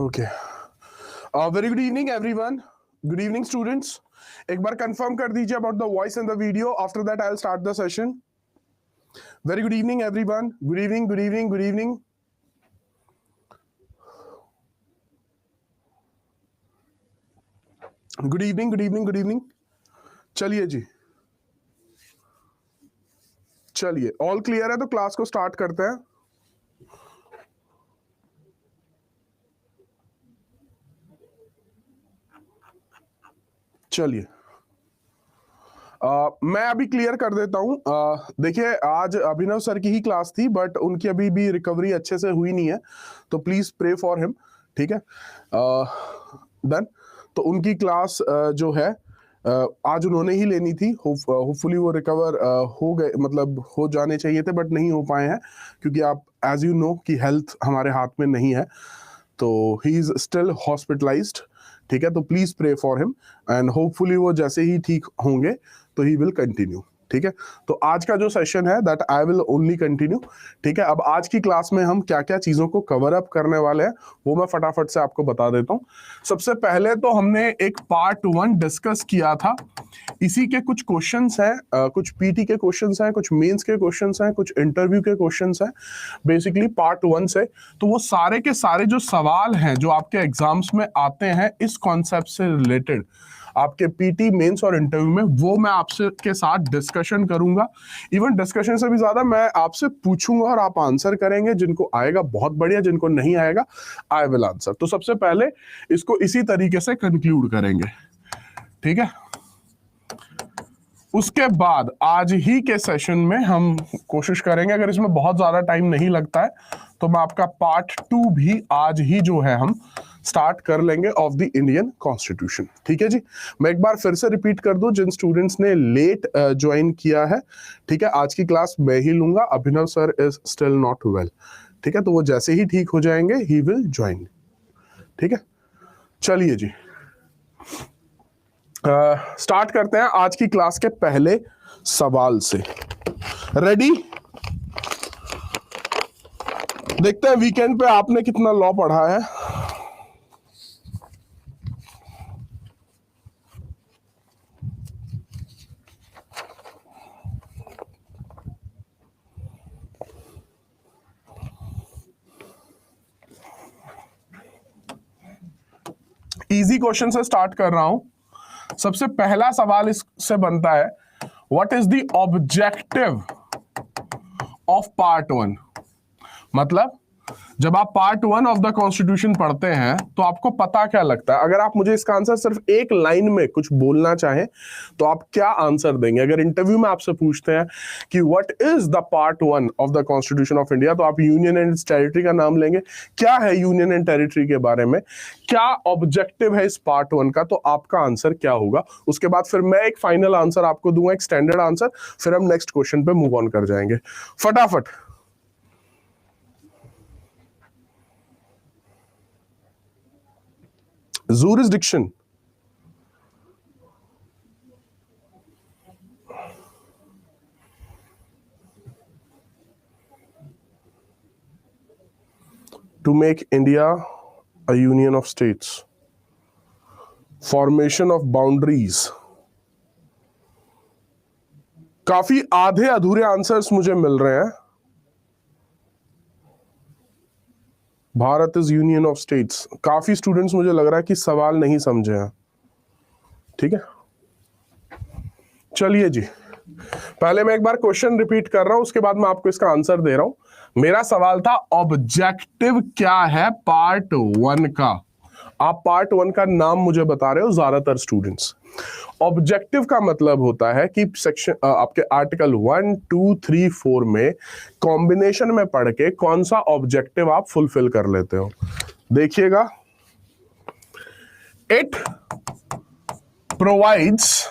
Okay, very good evening everyone. Good evening students. एक बार confirm कर दीजिए about the voice in the video. After that I will start the session. Very good evening everyone. Good evening, good evening, good evening. Good evening, good evening, good evening. चलिए जी, चलिए all clear है तो class को start करते हैं. चलिए, मैं अभी क्लियर कर देता हूं. देखिए, आज अभिनव सर की ही क्लास थी बट उनकी अभी भी रिकवरी अच्छे से हुई नहीं है, तो प्लीज प्रे फॉर हिम. ठीक है, डन. तो उनकी क्लास जो है आज उन्होंने ही लेनी थी. होपफुली वो रिकवर हो गए, मतलब हो जाने चाहिए थे बट नहीं हो पाए हैं, क्योंकि आप एज यू नो कि हेल्थ हमारे हाथ में नहीं है. तो ही इज स्टिल हॉस्पिटलाइज्ड. ठीक है, तो please pray for him and hopefully वो जैसे ही ठीक होंगे तो ही विल कंटिन्यू. ठीक है, तो आज का जो सेशन है that I will only continue. ठीक है, अब आज की क्लास में हम क्या क्या चीजों को कवर अप करने वाले हैं वो मैं फटाफट से आपको बता देता हूं. सबसे पहले तो हमने एक पार्ट 1 डिस्कस किया था. इसी के कुछ क्वेश्चंस हैं, कुछ पीटी के क्वेश्चंस हैं, कुछ मेंस के क्वेश्चंस हैं, कुछ इंटरव्यू के क्वेश्चंस हैं, बेसिकली पार्ट 1 से. तो वो सारे के सारे जो सवाल हैं जो आपके एग्जाम्स में आते हैं इस कॉन्सेप्ट से रिलेटेड, आपके पीटी, मेंस और इंटरव्यू में, वो मैं आपसे के साथ डिस्कशन करूंगा. इवन डिस्कशन से भी ज्यादा मैं आपसे पूछूंगा और आप आंसर करेंगे. जिनको आएगा बहुत बढ़िया, जिनको नहीं आएगा आई विल आंसर. तो सबसे पहले इसको इसी तरीके से कंक्लूड करेंगे. ठीक है, उसके बाद आज ही के सेशन में हम कोशिश करेंगे, अगर इसमें बहुत ज्यादा टाइम नहीं लगता है तो मैं आपका पार्ट 2 भी आज ही जो है हम स्टार्ट कर लेंगे ऑफ द इंडियन कॉन्स्टिट्यूशन. ठीक है जी, मैं एक बार फिर से रिपीट कर दूं जिन स्टूडेंट्स ने लेट ज्वाइन किया है. ठीक है, आज की क्लास मैं ही लूंगा. Abhinav sir is still not well. ठीक है, तो वो जैसे ही ठीक हो जाएंगे ही विल ज्वाइन. ठीक है, चलिए जी, स्टार्ट करते हैं आज की क्लास के पहले सवाल से. रेडी? देखते हैं वीकेंड पे आपने कितना लॉ पढ़ा है. इजी क्वेश्चन से स्टार्ट कर रहा हूं. सबसे पहला सवाल इससे बनता है, what is the objective of part 1. मतलब जब आप पार्ट 1 ऑफ द कॉन्स्टिट्यूशन पढ़ते हैं तो आपको पता क्या लगता है? अगर आप मुझे इसका आंसर सिर्फ एक लाइन में कुछ बोलना चाहें तो आप क्या आंसर देंगे? अगर इंटरव्यू में आपसे पूछते हैं कि what is the part 1 of the constitution of India, तो आप यूनियन एंड टेरिटरी का नाम लेंगे. क्या है यूनियन एंड टेरिटरी के बारे में, क्या ऑब्जेक्टिव है इस पार्ट 1 का, तो आपका आंसर क्या होगा? उसके बाद फिर मैं एक फाइनल आंसर आपको दूंगा, एक स्टैंडर्ड आंसर. फिर हम नेक्स्ट क्वेश्चन पे मूव ऑन कर जाएंगे. फटाफट. Jurisdiction. To make India a union of states. Formation of boundaries. काफी आधे अधूरे आंसर्स मुझे मिल रहे हैं. Bharat is union of states. काफी स्टूडेंट्स मुझे लग रहा है कि सवाल नहीं समझे हैं. ठीक है, चलिए जी, पहले मैं एक बार क्वेश्चन रिपीट कर रहा हूं, उसके बाद मैं आपको इसका आंसर दे रहा हूं. मेरा सवाल था ऑब्जेक्टिव क्या है पार्ट 1 का. आप पार्ट 1 का नाम मुझे बता रहे हो ज्यादातर स्टूडेंट्स. ऑब्जेक्टिव का मतलब होता है कि सेक्शन आपके आर्टिकल 1, 2, 3, 4 में कॉम्बिनेशन में पढ़ के कौन सा ऑब्जेक्टिव आप फुलफिल कर लेते हो. देखिएगा, it provides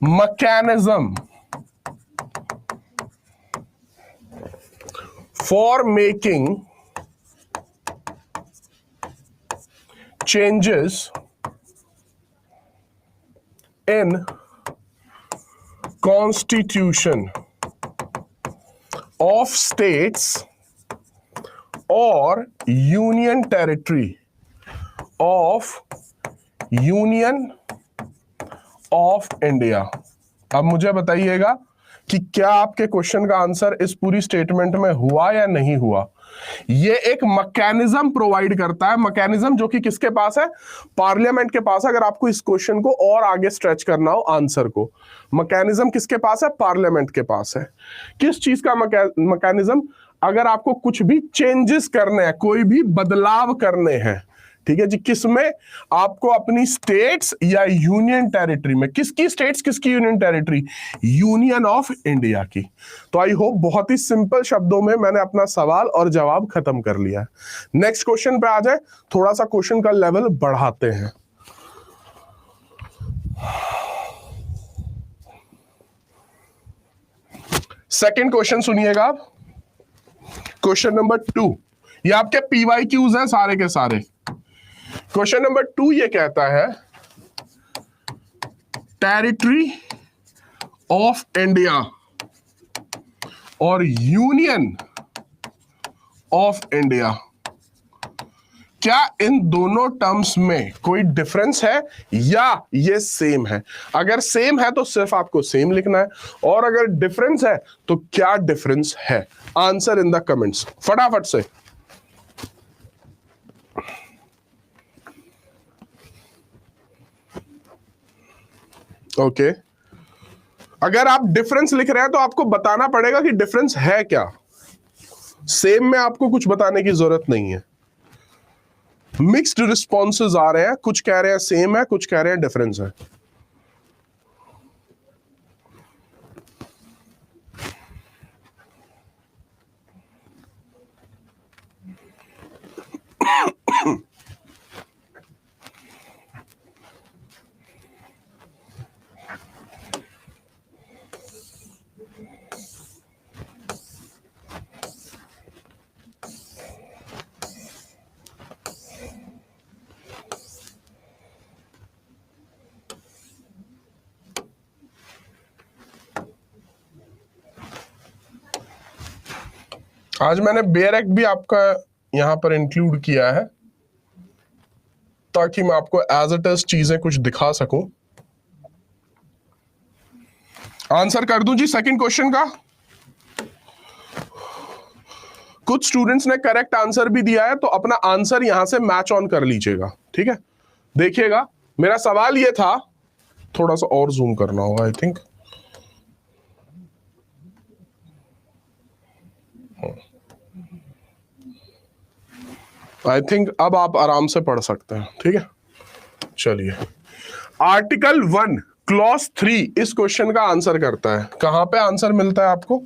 mechanism for making changes in constitution of states और यूनियन टेरिटरी ऑफ इंडिया। अब मुझे बताइएगा कि क्या आपके क्वेश्चन का आंसर इस पूरी स्टेटमेंट में हुआ या नहीं हुआ। ये एक मैकेनिज्म प्रोवाइड करता है, मैकेनिज्म जो कि किसके पास है, पार्लियामेंट के पास। अगर आपको इस क्वेश्चन को और आगे स्ट्रेच करना हो आंसर को, मैकेनिज्म किसके पास है, पार्लियामेंट के पास है। किस चीज का मैकेनिज्म, अगर आपको कुछ भी चेंजेस करने हैं, कोई भी बदलाव करने हैं, ठीक है जी, किसमें, आपको अपनी स्टेट्स या यूनियन टेरिटरी में, किसकी स्टेट्स किसकी union territory, union of India की। तो आई होप बहुत ही सिंपल शब्दों में मैंने अपना सवाल और जवाब खत्म कर लिया। नेक्स्ट क्वेश्चन पे आ जाए, थोड़ा सा क्वेश्चन का लेवल बढ़ाते हैं। सेकंड क्वेश्चन सुनिएगा आप, क्वेश्चन नंबर 2। ये आपके PYQs हैं सारे के सारे। क्वेश्चन नंबर 2 ये कहता है, टेरिटरी ऑफ इंडिया और यूनियन ऑफ इंडिया, क्या इन दोनों टर्म्स में कोई डिफरेंस है या ये सेम है। अगर सेम है तो सिर्फ आपको सेम लिखना है, और अगर डिफरेंस है तो क्या डिफरेंस है। आंसर इन द कमेंट्स फटाफट से। ओके अगर आप डिफरेंस लिख रहे हैं तो आपको बताना पड़ेगा कि डिफरेंस है क्या। सेम में आपको कुछ बताने की जरूरत नहीं है। मिक्स्ड रिस्पॉन्सेज आ रहे हैं, कुछ कह रहे हैं सेम है, कुछ कह रहे हैं डिफरेंस है। आज मैंने बेयर एक्ट भी आपका यहां पर इंक्लूड किया है ताकि मैं आपको एज इट इज चीजें कुछ दिखा सकूं। आंसर कर दूं जी सेकंड क्वेश्चन का। कुछ स्टूडेंट्स ने करेक्ट आंसर भी दिया है, तो अपना आंसर यहां से मैच ऑन कर लीजिएगा, ठीक है। देखिएगा मेरा सवाल ये था, थोड़ा सा और जूम करना होगा आई थिंक। अब आप आराम से पढ़ सकते हैं, ठीक है। चलिए, आर्टिकल 1 क्लॉज 3 इस क्वेश्चन का आंसर करता है। कहां पे आंसर मिलता है आपको,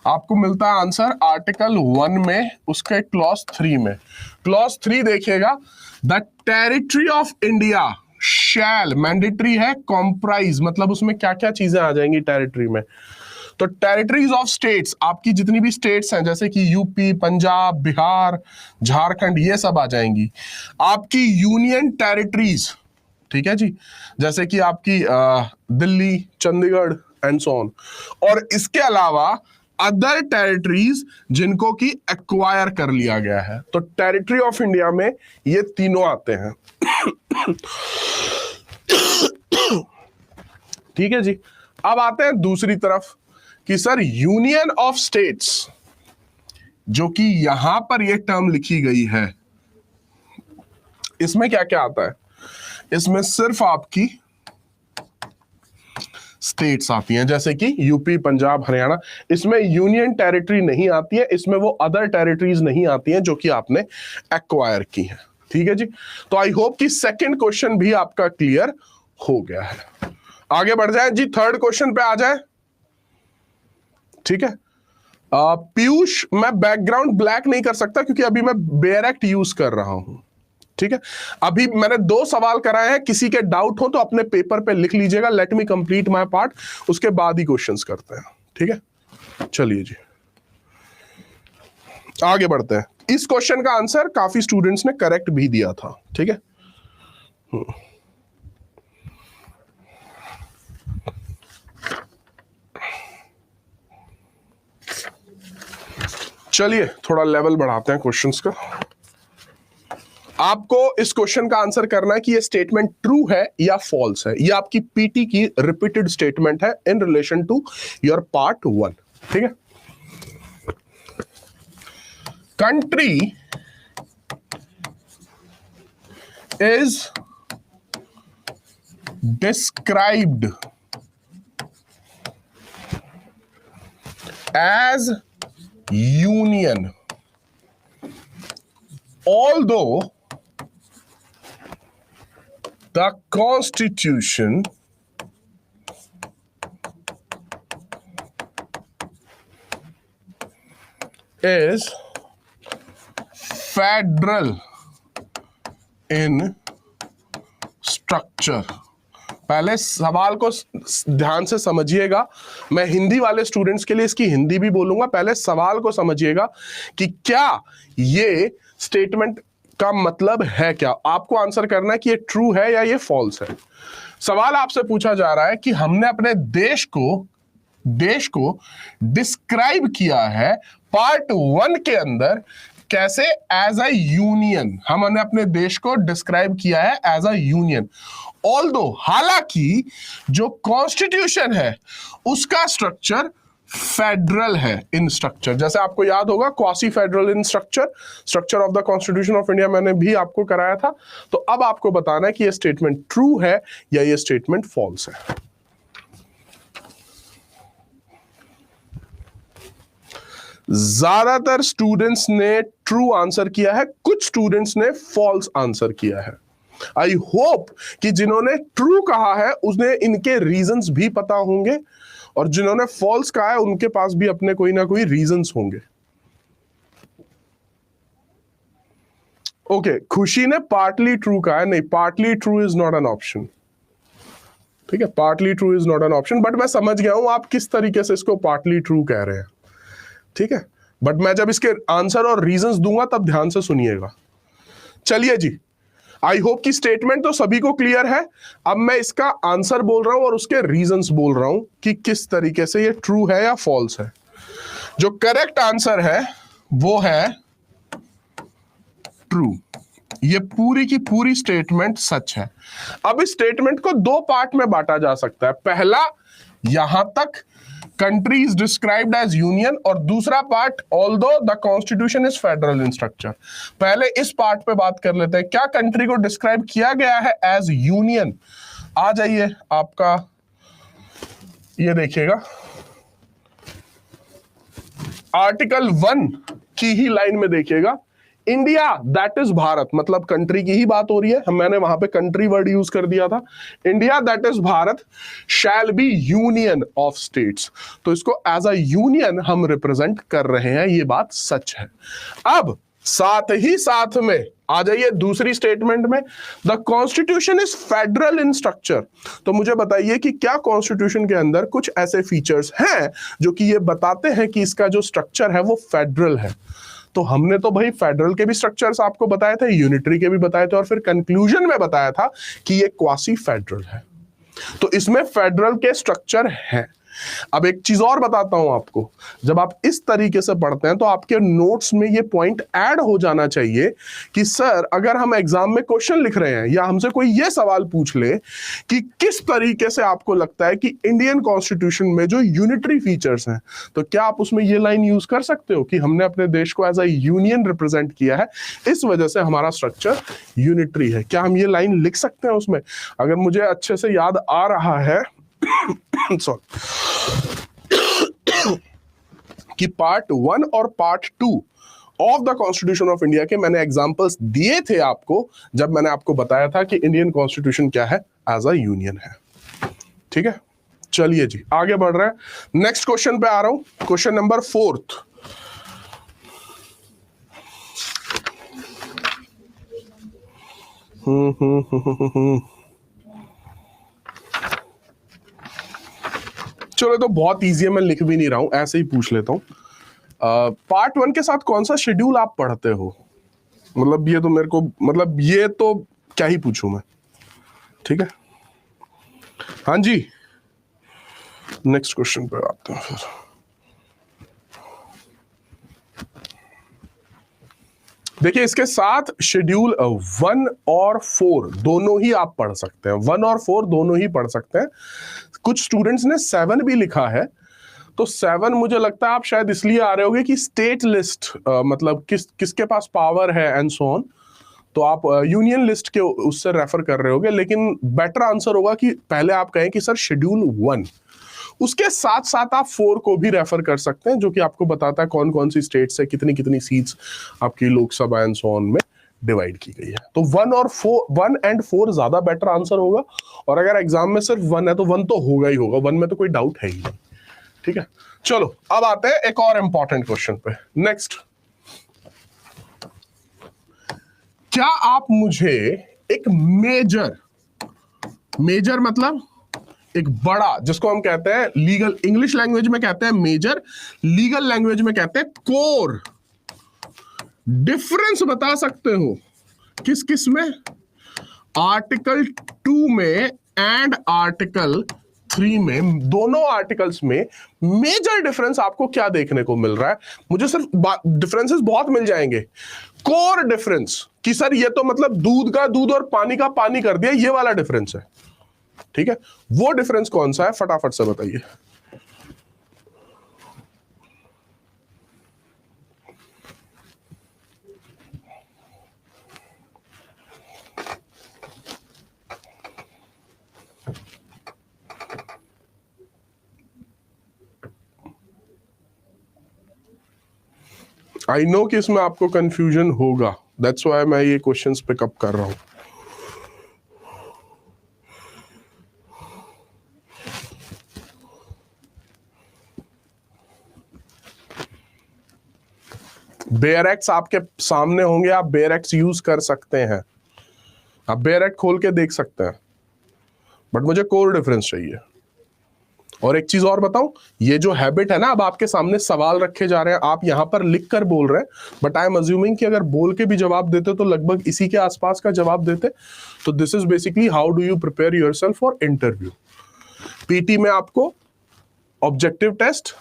आपको मिलता है आंसर आर्टिकल 1 में, उसके क्लॉज 3 में। क्लॉज 3 देखिएगा, the territory of India shall, mandatory है, कॉम्प्राइज मतलब उसमें क्या क्या चीजें आ जाएंगी टेरिटरी में। तो टेरिटरीज ऑफ स्टेट्स, आपकी जितनी भी स्टेट्स हैं जैसे कि यूपी, पंजाब, बिहार, झारखंड, ये सब आ जाएंगी। आपकी यूनियन टेरिटरीज, ठीक है जी, जैसे कि आपकी Delhi, Chandigarh and so on. और इसके अलावा अदर टेरिटरीज जिनको कि एक्वायर कर लिया गया है। तो टेरिटरी ऑफ इंडिया में ये तीनों आते हैं। ठीक है जी। अब आते हैं दूसरी तरफ कि सर यूनियन ऑफ स्टेट्स, जो कि यहां पर ये टर्म लिखी गई है, इसमें क्या क्या आता है। इसमें सिर्फ आपकी स्टेट्स आती हैं, जैसे कि यूपी, पंजाब, हरियाणा। इसमें यूनियन टेरिटरी नहीं आती है, इसमें वो अदर टेरिटरीज नहीं आती हैं जो कि आपने एक्वायर की हैं। ठीक है जी। तो आई होप कि सेकंड क्वेश्चन भी आपका क्लियर हो गया है। आगे बढ़ जाए जी, थर्ड क्वेश्चन पे आ जाए। ठीक है, पीयूष, मैं बैकग्राउंड ब्लैक नहीं कर सकता क्योंकि अभी मैं बेयर एक्ट यूज कर रहा हूं। ठीक है, अभी मैंने 2 सवाल कराए हैं, किसी के डाउट हो तो अपने पेपर पे लिख लीजिएगा। Let me complete my part, उसके बाद ही क्वेश्चंस करते हैं। ठीक है, चलिए जी आगे बढ़ते हैं। इस क्वेश्चन का आंसर काफी स्टूडेंट्स ने करेक्ट भी दिया था। ठीक है, चलिए थोड़ा लेवल बढ़ाते हैं क्वेश्चंस का। आपको इस क्वेश्चन का आंसर करना है कि ये स्टेटमेंट ट्रू है या फॉल्स है। ये आपकी पीटी की रिपीटेड स्टेटमेंट है in relation to your part 1। ठीक है, country is described as union although the constitution is federal in structure। पहले सवाल को ध्यान से समझिएगा, मैं हिंदी वाले स्टूडेंट्स के लिए इसकी हिंदी भी बोलूंगा। पहले सवाल को समझिएगा कि क्या ये स्टेटमेंट का मतलब है क्या। आपको आंसर करना है कि ये ट्रू है या ये फॉल्स है। सवाल आपसे पूछा जा रहा है कि हमने अपने देश को डिस्क्राइब किया है पार्ट 1 के अंदर कैसे, एज अ यूनियन। हमने अपने देश को डिस्क्राइब किया है एज अ यूनियन। ऑल्दो, हालांकि जो कॉन्स्टिट्यूशन है उसका स्ट्रक्चर फेडरल है इन स्ट्रक्चर। जैसे आपको याद होगा quasi federal in structure of the constitution of India मैंने भी आपको कराया था। तो अब आपको बताना है कि ये स्टेटमेंट ट्रू है या ये स्टेटमेंट फॉल्स है। ज्यादातर स्टूडेंट्स ने ट्रू आंसर किया है, कुछ स्टूडेंट्स ने फॉल्स आंसर किया है। आई होप कि जिन्होंने ट्रू कहा है उन्हें इनके रीजंस भी पता होंगे, और जिन्होंने फॉल्स कहा है उनके पास भी अपने कोई ना कोई रीजंस होंगे। ओके, खुशी ने पार्टली ट्रू कहा है। नहीं, partly true is not an option. ठीक है, partly true is not an option, but मैं समझ गया हूं आप किस तरीके से इसको पार्टली ट्रू कह रहे हैं। ठीक है, बट मैं जब इसके आंसर और रीजंस दूंगा तब ध्यान से सुनिएगा। चलिए जी, आई होप कि स्टेटमेंट तो सभी को क्लियर है। अब मैं इसका आंसर बोल रहा हूं और उसके रीजंस बोल रहा हूं कि किस तरीके से ये ट्रू है या फॉल्स है। जो करेक्ट आंसर है वो है ट्रू। ये पूरी की पूरी स्टेटमेंट सच है। अब इस स्टेटमेंट को दो पार्ट में बांटा जा सकता है। पहला, यहां तक country is described as union, और दूसरा part, although the constitution is federal in structure. पहले इस पार्ट पे बात कर लेते हैं। क्या कंट्री को डिस्क्राइब किया गया है एज यूनियन? आ जाइए, आपका ये देखिएगा, आर्टिकल 1 की ही लाइन में देखिएगा, इंडिया दैट इज भारत, मतलब कंट्री की ही बात हो रही है। मैंने वहां पे कंट्री वर्ड यूज कर दिया था। India that is Bharat shall be union of states. तो इसको एज अ यूनियन हम रिप्रेजेंट कर रहे हैं, ये बात सच है। अब साथ ही साथ में आ जाइए दूसरी स्टेटमेंट में, the constitution is federal in structure. तो मुझे बताइए कि क्या कॉन्स्टिट्यूशन के अंदर कुछ ऐसे फीचर्स हैं जो कि ये बताते हैं कि इसका जो स्ट्रक्चर है वो फेडरल है। तो हमने तो भाई फेडरल के भी स्ट्रक्चर्स आपको बताए थे, यूनिटरी के भी बताए थे, और फिर कंक्लूजन में बताया था कि ये क्वासी फेडरल है। तो इसमें फेडरल के स्ट्रक्चर है। अब एक चीज और बताता हूं आपको, जब आप इस तरीके से पढ़ते हैं तो आपके नोट्स में ये पॉइंट ऐड हो जाना चाहिए कि सर अगर हम एग्जाम में क्वेश्चन लिख रहे हैं या हमसे कोई ये सवाल पूछ ले कि किस तरीके से आपको लगता है कि इंडियन कॉन्स्टिट्यूशन में जो यूनिटरी फीचर्स हैं, तो क्या आप उसमें ये लाइन यूज कर सकते हो कि हमने अपने देश को एज अ यूनियन रिप्रेजेंट किया है, इस वजह से हमारा स्ट्रक्चर यूनिटरी है। क्या हम ये लाइन लिख सकते हैं उसमें? अगर मुझे अच्छे से याद आ रहा है कि पार्ट 1 और part 2 of the constitution of India के मैंने एग्जांपल्स दिए थे आपको, जब मैंने आपको बताया था कि इंडियन कॉन्स्टिट्यूशन क्या है, एज अ यूनियन है। ठीक है, चलिए जी आगे बढ़ रहे हैं। नेक्स्ट क्वेश्चन पे आ रहा हूं, क्वेश्चन नंबर 4। चलो, तो बहुत इजी है, मैं लिख भी नहीं रहा हूं, ऐसे ही पूछ लेता हूं। पार्ट 1 के साथ कौन सा शेड्यूल आप पढ़ते हो? मतलब ये तो मेरे को, मतलब ये तो क्या ही पूछूं मैं। ठीक है, हाँ जी, नेक्स्ट क्वेश्चन पे आते हैं फिर। देखिए इसके साथ शेड्यूल 1 और 4 दोनों ही आप पढ़ सकते हैं, 1 और 4 दोनों ही पढ़ सकते हैं। कुछ स्टूडेंट्स ने 7 भी लिखा है, तो 7 मुझे लगता है आप शायद इसलिए आ रहे होगे कि स्टेट लिस्ट मतलब किसके पास पावर है एंड सो ऑन, तो आप यूनियन लिस्ट के उससे रेफर कर रहे होगे। लेकिन बेटर आंसर होगा कि पहले आप कहें कि सर शेड्यूल 1, उसके साथ साथ आप 4 को भी रेफर कर सकते हैं, जो कि आपको बताता है कौन कौन सी स्टेट से कितनी कितनी सीट्स आपकी लोकसभा एंड सो ऑन में डिवाइड की गई है। तो 1 एंड 4 ज्यादा बेटर आंसर होगा, और अगर एग्जाम में सिर्फ 1 है तो 1 तो होगा ही होगा, 1 में तो कोई डाउट है ही नहीं। ठीक है, चलो अब आते हैं एक और इंपॉर्टेंट क्वेश्चन पे। नेक्स्ट, क्या आप मुझे एक मेजर मतलब एक बड़ा, जिसको हम कहते हैं लीगल, इंग्लिश लैंग्वेज में कहते हैं मेजर, लीगल लैंग्वेज में कहते हैं कोर, डिफरेंस बता सकते हो किस किस में? आर्टिकल 2 में एंड आर्टिकल 3 में, दोनों आर्टिकल्स में मेजर डिफरेंस आपको क्या देखने को मिल रहा है? मुझे सिर्फ डिफरेंसेस बहुत मिल जाएंगे। कोर डिफरेंस कि सर ये तो मतलब दूध का दूध और पानी का पानी कर दिया, ये वाला डिफरेंस है। ठीक है, वो डिफरेंस कौन सा है फटाफट से बताइए। आई नो कि इसमें आपको कंफ्यूजन होगा, दैट्स व्हाई मैं ये क्वेश्चंस पिकअप कर रहा हूं। बेयर एक्ट्स आपके सामने होंगे, आप बेयर एक्ट्स यूज कर सकते हैं, आप बेयर एक्ट खोल के देख सकते हैं, बट मुझे कोर डिफरेंस चाहिए। और एक चीज और बताऊं, ये जो हैबिट है ना, अब आपके सामने सवाल रखे जा रहे हैं, आप यहां पर लिख कर बोल रहे हैं, बट आई एम अज्यूमिंग कि अगर बोल के भी जवाब देते तो लगभग इसी के आसपास का जवाब देते। तो this is basically how do you prepare yourself for interview. PT में आपको ऑब्जेक्टिव टेस्ट,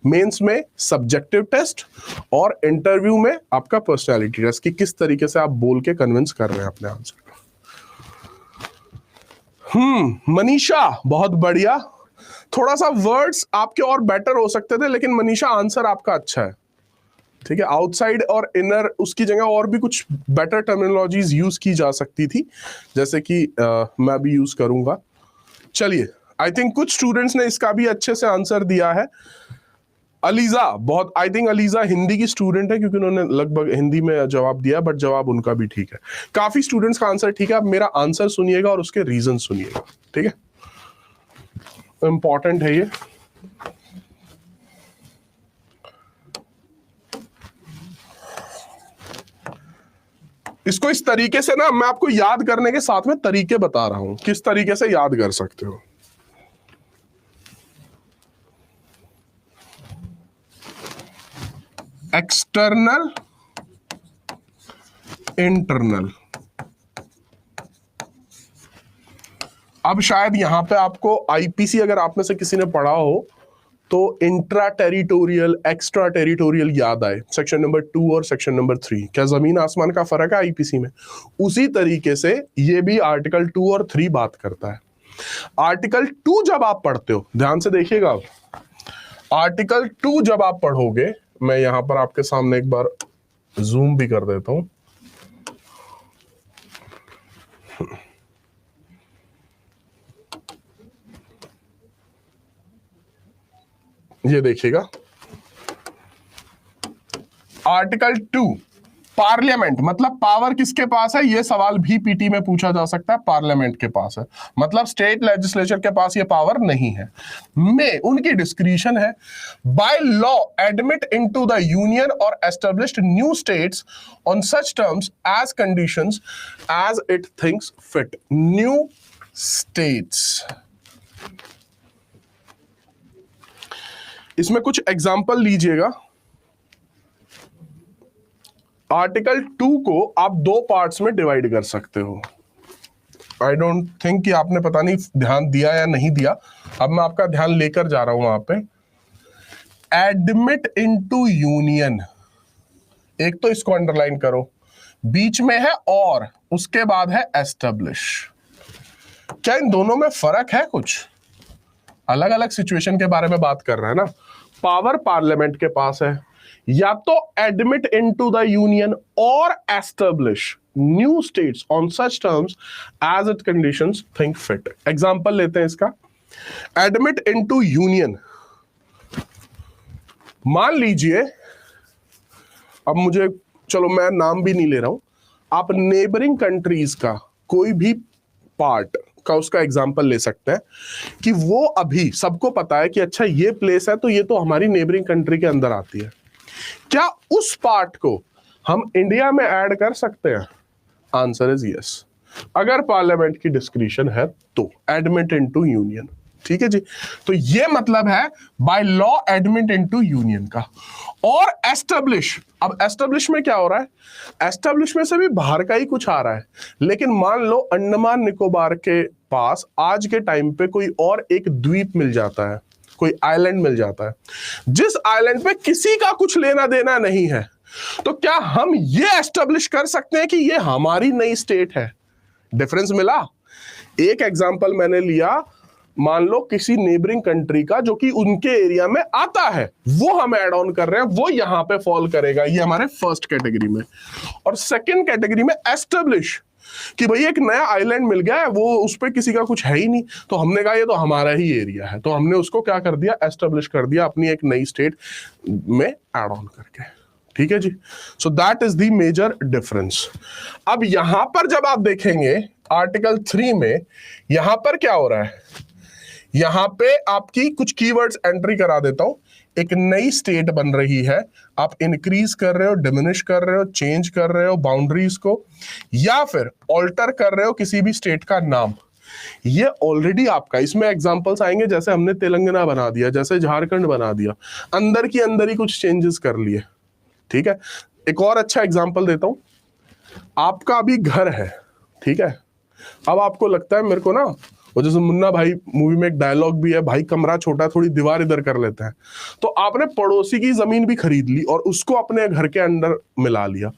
मेंस में सब्जेक्टिव टेस्ट, और इंटरव्यू में आपका पर्सनालिटी टेस्ट कि किस तरीके से आप बोल के कन्विंस कर रहे हैं अपने आंसर को। मनीषा बहुत बढ़िया, थोड़ा सा वर्ड्स आपके और बेटर हो सकते थे, लेकिन मनीषा आंसर आपका अच्छा है। ठीक है, आउटसाइड और इनर, उसकी जगह और भी कुछ बेटर टर्मिनोलॉजीज यूज की जा सकती थी, जैसे कि मैं भी यूज करूंगा। चलिए, आई थिंक कुछ स्टूडेंट्स ने इसका भी अच्छे से आंसर दिया है। अलीजा बहुत, आई थिंक अलीजा हिंदी की स्टूडेंट है, क्योंकि उन्होंने लगभग हिंदी में जवाब दिया, बट जवाब उनका भी ठीक है। काफी स्टूडेंट्स का आंसर ठीक है। अब मेरा आंसर सुनिएगा और उसके रीजन सुनिएगा, ठीक है, इंपॉर्टेंट है ये। इसको इस तरीके से ना, मैं आपको याद करने के साथ में तरीके बता रहा हूं, किस तरीके से याद कर सकते हो। External, internal. अब शायद यहां पे आपको आईपीसी, अगर आप में से किसी ने पढ़ा हो तो इंट्रा टेरिटोरियल, एक्स्ट्रा टेरिटोरियल याद आए, सेक्शन नंबर 2 और सेक्शन नंबर 3। क्या जमीन आसमान का फर्क है आईपीसी में? उसी तरीके से ये भी आर्टिकल 2 और 3 बात करता है। आर्टिकल 2 जब आप पढ़ते हो, ध्यान से देखिएगा, आर्टिकल 2 जब आप पढ़ोगे, मैं यहां पर आपके सामने एक बार जूम भी कर देता हूं। ये देखिएगा, आर्टिकल 2 पार्लियामेंट, मतलब पावर किसके पास है, ये सवाल भी पीटी में पूछा जा सकता है। पार्लियामेंट के पास है, मतलब स्टेट लेजिस्लेचर के पास ये पावर नहीं है। में उनकी डिस्क्रिशन है। By law admit into the union और established new states on such terms as conditions as it thinks fit. New states, इसमें कुछ एग्जाम्पल लीजिएगा। आर्टिकल 2 को आप 2 पार्ट्स में डिवाइड कर सकते हो। आई डोंट थिंक कि आपने पता नहीं ध्यान दिया या नहीं दिया, अब मैं आपका ध्यान लेकर जा रहा हूं वहां पे। एडमिट इनटू यूनियन, एक तो इसको अंडरलाइन करो, बीच में है और, उसके बाद है एस्टेब्लिश। क्या इन दोनों में फर्क है? कुछ अलग अलग सिचुएशन के बारे में बात कर रहा है ना। पावर पार्लियामेंट के पास है, या तो एडमिट इनटू द यूनियन और establish new states on such terms as it conditions think fit. Example लेते हैं इसका। एडमिट इनटू यूनियन, मान लीजिए, अब मुझे, चलो मैं नाम भी नहीं ले रहा हूं, आप नेबरिंग कंट्रीज का कोई भी पार्ट का उसका एग्जांपल ले सकते हैं कि वो अभी सबको पता है कि अच्छा ये प्लेस है तो ये तो हमारी नेबरिंग कंट्री के अंदर आती है। क्या उस पार्ट को हम इंडिया में ऐड कर सकते हैं? आंसर इज यस, अगर पार्लियामेंट की डिस्क्रिशन है तो एडमिट इनटू यूनियन। ठीक है जी, तो ये मतलब है by law admit into union का। और एस्टेब्लिश, अब एस्टेब्लिश में क्या हो रहा है? एस्टेब्लिश में से भी बाहर का ही कुछ आ रहा है, लेकिन मान लो अंडमान निकोबार के पास आज के टाइम पे कोई और एक द्वीप मिल जाता है, कोई आइलैंड मिल जाता है, जिस आइलैंड पे किसी का कुछ लेना देना नहीं है, तो क्या हम ये एस्टेब्लिश कर सकते हैं कि ये हमारी नई स्टेट है? डिफरेंस मिला? एक एग्जांपल मैंने लिया, मान लो किसी नेबरिंग कंट्री का जो कि उनके एरिया में आता है, वो हम ऐड ऑन कर रहे हैं, वो यहां पे फॉल करेगा, ये हमारे फर्स्ट कैटेगरी में। और सेकंड कैटेगरी में एस्टेब्लिश, कि भाई एक नया आइलैंड मिल गया है, वो उस पर किसी का कुछ है ही नहीं, तो हमने कहा ये तो हमारा ही एरिया है, तो हमने उसको क्या कर दिया? एस्टेब्लिश कर दिया अपनी एक नई स्टेट में ऐड ऑन करके। ठीक है जी, so that is the major difference. अब यहां पर जब आप देखेंगे आर्टिकल 3 में, यहां पर क्या हो रहा है? यहां पे आपकी कुछ कीवर्ड्स एंट्री करा देता हूं। एक नई स्टेट बन रही है, आप इंक्रीज कर रहे हो, डिमिनिश कर रहे हो, चेंज कर रहे हो बाउंड्रीज को, या फिर ऑल्टर कर रहे हो किसी भी स्टेट का नाम, ये ऑलरेडी आपका, इसमें एग्जांपल्स आएंगे, जैसे हमने तेलंगाना बना दिया, जैसे झारखंड बना दिया, अंदर की अंदर ही कुछ चेंजेस कर लिए। ठीक है, एक और अच्छा एग्जांपल देता हूं। आपका अभी घर है, ठीक है, अब आपको लगता है मेरे को ना, वो जैसे मुन्ना भाई मूवी में एक डायलॉग भी है, भाई कमरा छोटा थोड़ी दीवार इधर कर लेते हैं, तो आपने पड़ोसी की जमीन भी खरीद ली और उसको अपने घर के अंदर मिला लिया,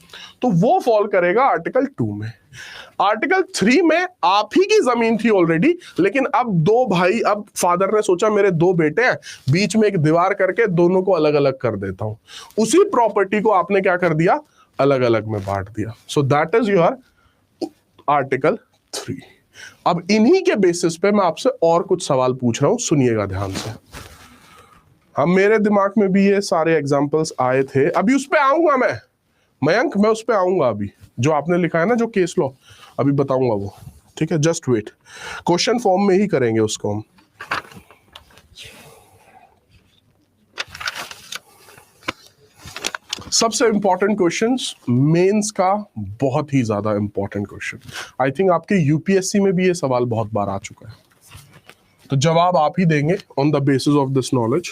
तो वो फॉल करेगा आर्टिकल 2 में। आर्टिकल 3 में आप ही की जमीन थी ऑलरेडी, लेकिन अब दो भाई, अब फादर ने सोचा मेरे दो बेटे हैं, बीच में एक दीवार करके दोनों को अलग अलग कर देता हूं, उसी प्रॉपर्टी को आपने क्या कर दिया? अलग अलग में बांट दिया। सो दैट इज योर आर्टिकल 3। अब इन्हीं के बेसिस पे मैं आपसे और कुछ सवाल पूछ रहा हूं, सुनिएगा ध्यान से। हम, मेरे दिमाग में भी ये सारे एग्जांपल्स आए थे, अभी उस पे आऊंगा मैं, मयंक, मैं उस पे आऊंगा अभी, जो आपने लिखा है ना, जो केस लॉ, अभी बताऊंगा वो। ठीक है, जस्ट वेट, क्वेश्चन फॉर्म में ही करेंगे उसको हम। सबसे इंपॉर्टेंट क्वेश्चंस मेंस का, बहुत ही ज्यादा इंपॉर्टेंट क्वेश्चन। आई थिंक आपके यूपीएससी में भी ये सवाल बहुत बार आ चुका है, तो जवाब आप ही देंगे on the basis of this knowledge.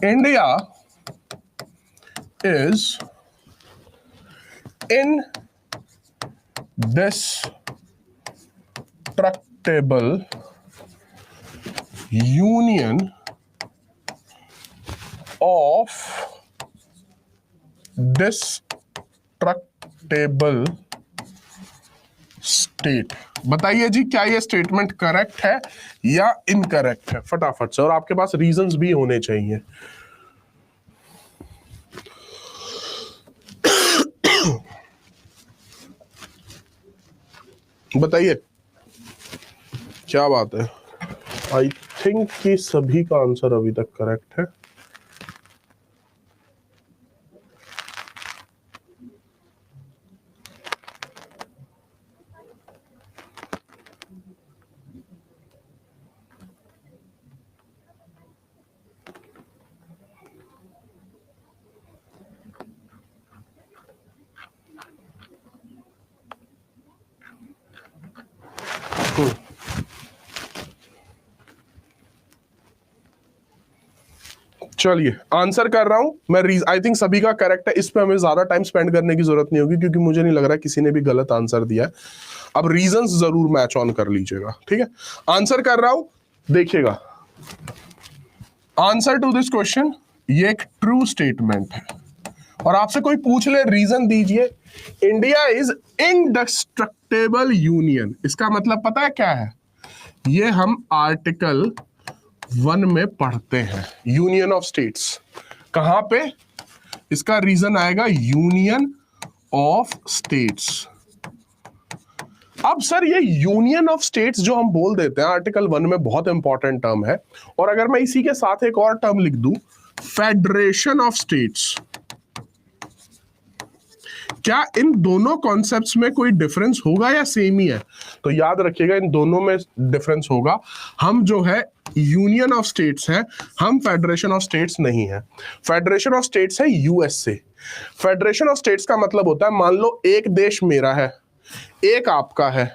India is indestructible union of destructible state। बताइए जी, क्या ये स्टेटमेंट करेक्ट है या इनकरेक्ट है? फटाफट से, और आपके पास रीजंस भी होने चाहिए। बताइए क्या बात है। आई थिंक कि सभी का आंसर अभी तक करेक्ट है। चलिए आंसर कर रहा हूं मैं। आई थिंक सभी का करेक्ट है, इस पे हमें ज्यादा टाइम स्पेंड करने की जरूरत नहीं होगी, क्योंकि मुझे नहीं लग रहा किसी ने भी गलत आंसर दिया है। अब रीजंस जरूर मैच ऑन कर लीजिएगा, ठीक है। आंसर कर रहा हूं, देखिएगा। आंसर टू दिस क्वेश्चन, ये एक ट्रू स्टेटमेंट है। और आपसे कोई पूछ ले रीजन दीजिए, इंडिया इज इंडेस्ट्रक्टेबल यूनियन, इसका मतलब पता है क्या है? ये हम आर्टिकल 1 में पढ़ते हैं, यूनियन ऑफ स्टेट्स। कहां पे? इसका रीजन आएगा यूनियन ऑफ स्टेट्स। अब सर ये यूनियन ऑफ स्टेट्स जो हम बोल देते हैं आर्टिकल 1 में, बहुत इंपॉर्टेंट टर्म है। और अगर मैं इसी के साथ एक और टर्म लिख दूं, फेडरेशन ऑफ स्टेट्स, क्या इन दोनों कॉन्सेप्ट्स में कोई डिफरेंस होगा या सेम ही है? तो याद रखिएगा इन दोनों में डिफरेंस होगा। हम जो है यूनियन ऑफ स्टेट्स है, हम फेडरेशन ऑफ स्टेट्स नहीं है। फेडरेशन ऑफ स्टेट्स है यूएसए। फेडरेशन ऑफ स्टेट्स का मतलब होता है, मान लो एक देश मेरा है, एक आपका है,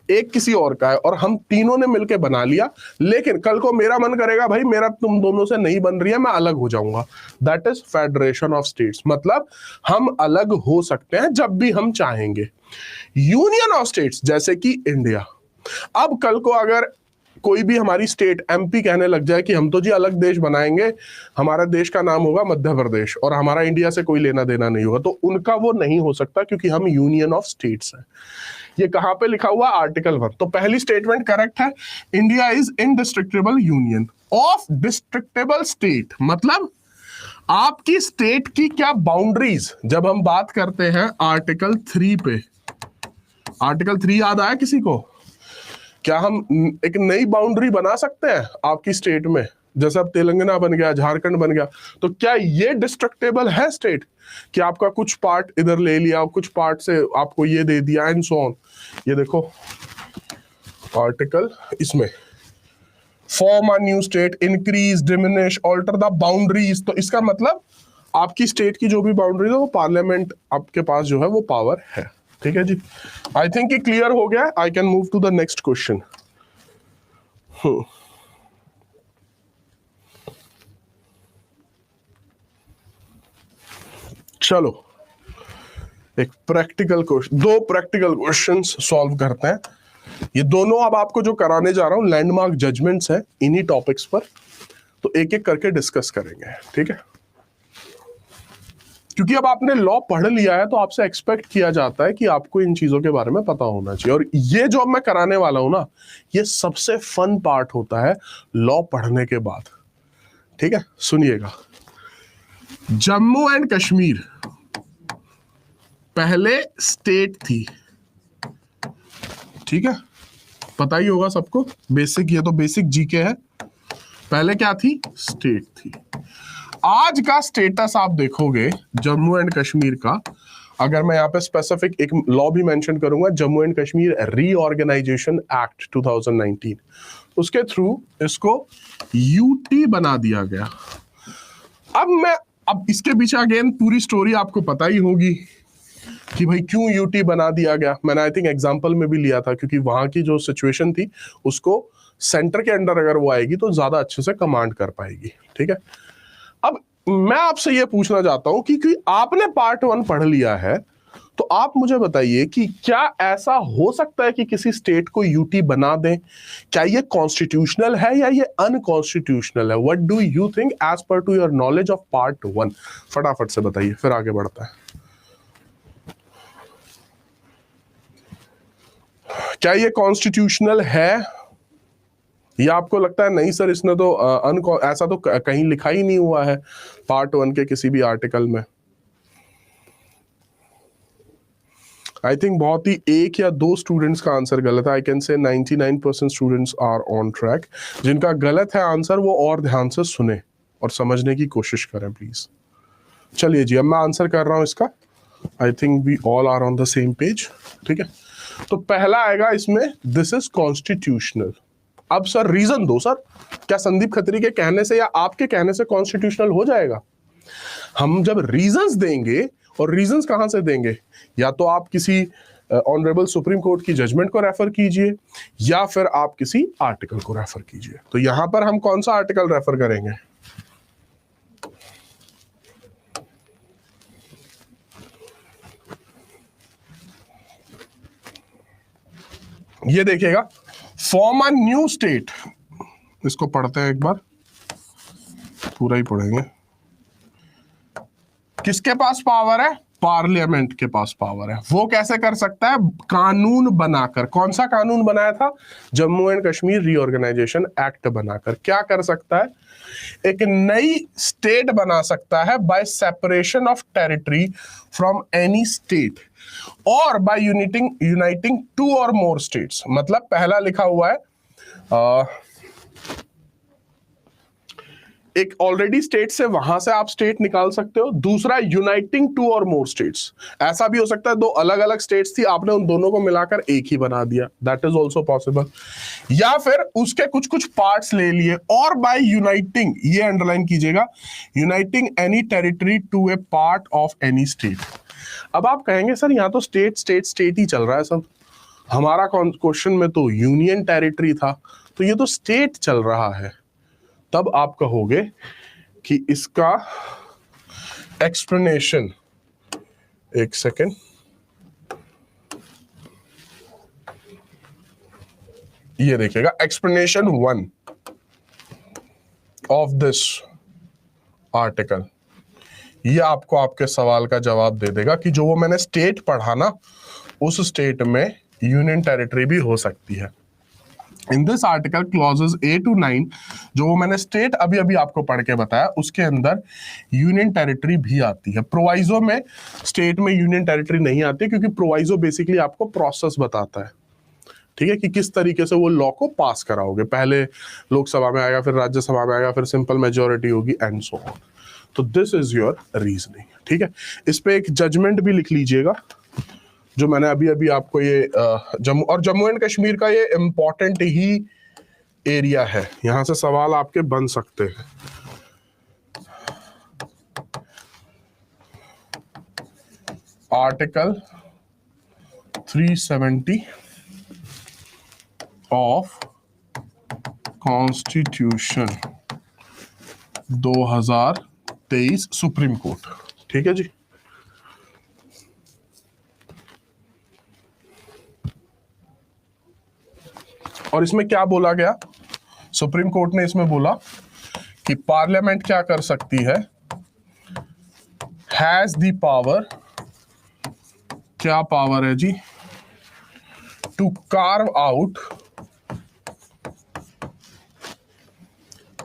एक किसी और का है, और हम तीनों ने मिलकर बना लिया, लेकिन कल को मेरा मन करेगा भाई मेरा तुम दोनों से नहीं बन रही है, मैं अलग हो जाऊंगा। That is federation of states, मतलब हम अलग हो सकते हैं जब भी हम चाहेंगे। यूनियन ऑफ स्टेट्स जैसे कि इंडिया, अब कल को अगर कोई भी हमारी स्टेट एमपी कहने लग जाए कि हम तो जी अलग देश बनाएंगे, हमारा देश का नाम होगा मध्य प्रदेश और हमारा इंडिया से कोई लेना देना नहीं होगा, तो उनका वो नहीं हो सकता क्योंकि हम यूनियन ऑफ स्टेट्स है। ये कहां पे लिखा हुआ? आर्टिकल 1। तो पहली स्टेटमेंट करेक्ट है, India is indestructible union of destructible state, मतलब आपकी स्टेट की क्या बाउंड्रीज, जब हम बात करते हैं आर्टिकल 3 पे, आर्टिकल 3 याद आया किसी को? क्या हम एक नई बाउंड्री बना सकते हैं आपकी स्टेट में? जैसे अब तेलंगाना बन गया, झारखंड बन गया, तो क्या ये डिस्ट्रक्टेबल है स्टेट कि आपका कुछ पार्ट इधर ले लिया, कुछ पार्ट से आपको ये दे दिया एंड सो ऑन? ये देखो आर्टिकल, इसमें form a new state, increase, diminish, alter the boundaries, तो इसका मतलब आपकी स्टेट की जो भी बाउंड्रीज है वो पार्लियामेंट आपके पास जो है वो पावर है। ठीक है जी, आई थिंक ये क्लियर हो गया। I can move to the next question. चलो एक प्रैक्टिकल क्वेश्चन, दो प्रैक्टिकल क्वेश्चंस सॉल्व करते हैं। ये दोनों अब आपको जो कराने जा रहा हूं लैंडमार्क जजमेंट्स है इन्हीं टॉपिक्स पर, तो एक एक करके डिस्कस करेंगे। ठीक है, क्योंकि अब आपने लॉ पढ़ लिया है तो आपसे एक्सपेक्ट किया जाता है कि आपको इन चीजों के बारे में पता होना चाहिए। और ये जो मैं कराने वाला हूं ना, ये सबसे फन पार्ट होता है लॉ पढ़ने के बाद। ठीक है, सुनिएगा। जम्मू एंड कश्मीर पहले स्टेट थी, ठीक है, पता ही होगा सबको, बेसिक, ये तो बेसिक जीके है। पहले क्या थी? स्टेट थी। आज का स्टेटस आप देखोगे जम्मू एंड कश्मीर का, अगर मैं यहाँ पे स्पेसिफिक एक लॉ भी मेंशन करूंगा, Jammu and Kashmir reorganisation act 2019, उसके थ्रू इसको यूटी बना दिया गया। अब इसके पीछे अगेन पूरी स्टोरी आपको पता ही होगी कि भाई क्यों यूटी बना दिया गया। मैंने आई थिंक एग्जांपल में भी लिया था, क्योंकि वहां की जो सिचुएशन थी उसको सेंटर के अंडर अगर वो आएगी तो ज्यादा अच्छे से कमांड कर पाएगी। ठीक है, अब मैं आपसे ये पूछना चाहता हूं कि आपने पार्ट 1 पढ़ लिया है, तो आप मुझे बताइए कि क्या ऐसा हो सकता है कि किसी स्टेट को यूटी बना दें? क्या ये कॉन्स्टिट्यूशनल है या ये अनकॉन्स्टिट्यूशनल है? What do you think as per to your knowledge of part 1? फटाफट से बताइए, फिर आगे बढ़ता है। क्या ये कॉन्स्टिट्यूशनल है या आपको लगता है नहीं सर इसने तो ऐसा तो कहीं लिखा ही नहीं हुआ है पार्ट 1 के किसी भी आर्टिकल में? आई थिंक बहुत ही एक या दो स्टूडेंट्स का आंसर गलत है। I can say 99% students are on track. जिनका गलत है आंसर वो और ध्यान से सुने और समझने की कोशिश करें प्लीज। चलिए जी, अब मैं आंसर कर रहा हूं इसका। I think we all are on the same page. ठीक है, तो पहला आएगा इसमें, दिस इज कॉन्स्टिट्यूशनल। अब सर रीजन दो सर, क्या संदीप खत्री के कहने से या आपके कहने से कॉन्स्टिट्यूशनल हो जाएगा? हम जब रीजंस देंगे, और रीजंस कहां से देंगे? या तो आप किसी ऑनरेबल सुप्रीम कोर्ट की जजमेंट को रेफर कीजिए या फिर आप किसी आर्टिकल को रेफर कीजिए। तो यहां पर हम कौन सा आर्टिकल रेफर करेंगे? ये देखिएगा, फॉर्म अ न्यू स्टेट, इसको पढ़ते हैं एक बार, पूरा ही पढ़ेंगे। किसके पास पावर है? पार्लियामेंट के पास पावर है। वो कैसे कर सकता है? कानून बनाकर। कौन सा कानून बनाया था? Jammu and Kashmir reorganisation act बनाकर। क्या कर सकता है? एक नई स्टेट बना सकता है bye separation of territory from any state और बाय यूनाइटिंग टू और मोर स्टेट्स। मतलब पहला लिखा हुआ है एक ऑलरेडी स्टेट से वहां से आप स्टेट निकाल सकते हो। दूसरा यूनाइटिंग टू और मोर स्टेट्स। ऐसा भी हो सकता है दो अलग अलग स्टेट्स थी, आपने उन दोनों को मिलाकर एक ही बना दिया, दैट इज ऑल्सो पॉसिबल। या फिर उसके कुछ कुछ पार्ट्स ले लिए। और बाय यूनाइटिंग, ये अंडरलाइन कीजिएगा, uniting any territory to a part of any state. अब आप कहेंगे सर यहाँ तो स्टेट स्टेट स्टेट ही चल रहा है सब, हमारा क्वेश्चन में तो यूनियन टेरिटरी था, तो ये तो स्टेट चल रहा है। तब आप कहोगे कि इसका एक्सप्लेनेशन, एक सेकेंड, ये देखिएगा, एक्सप्लेनेशन 1 ऑफ दिस आर्टिकल, ये आपको आपके सवाल का जवाब दे देगा कि जो वो मैंने स्टेट पढ़ा ना, उस स्टेट में यूनियन टेरिटरी भी हो सकती है। In this article clauses 8 to 9, जो वो मैंने स्टेट अभी अभी आपको पढ़ के बताया, उसके अंदर यूनियन टेरिटरी भी आती है। प्रोवाइजो में स्टेट में यूनियन टेरिटरी नहीं आती, क्योंकि प्रोवाइजो बेसिकली आपको प्रोसेस बताता है, ठीक है, कि किस तरीके से वो लॉ को पास कराओगे। पहले लोकसभा में आएगा, फिर राज्यसभा में आएगा, फिर सिंपल मेजोरिटी होगी एंड सो ऑन। तो दिस इज योर रीजनिंग, ठीक है। इस पे एक जजमेंट भी लिख लीजिएगा, जो मैंने अभी अभी आपको ये जम्मू एंड कश्मीर का ये इंपॉर्टेंट ही एरिया है, यहां से सवाल आपके बन सकते हैं। Article 370 of constitution 2023 supreme court, ठीक है जी। और इसमें क्या बोला गया? सुप्रीम कोर्ट ने इसमें बोला कि पार्लियामेंट क्या कर सकती है, हैज द पावर, क्या पावर है जी, to carve out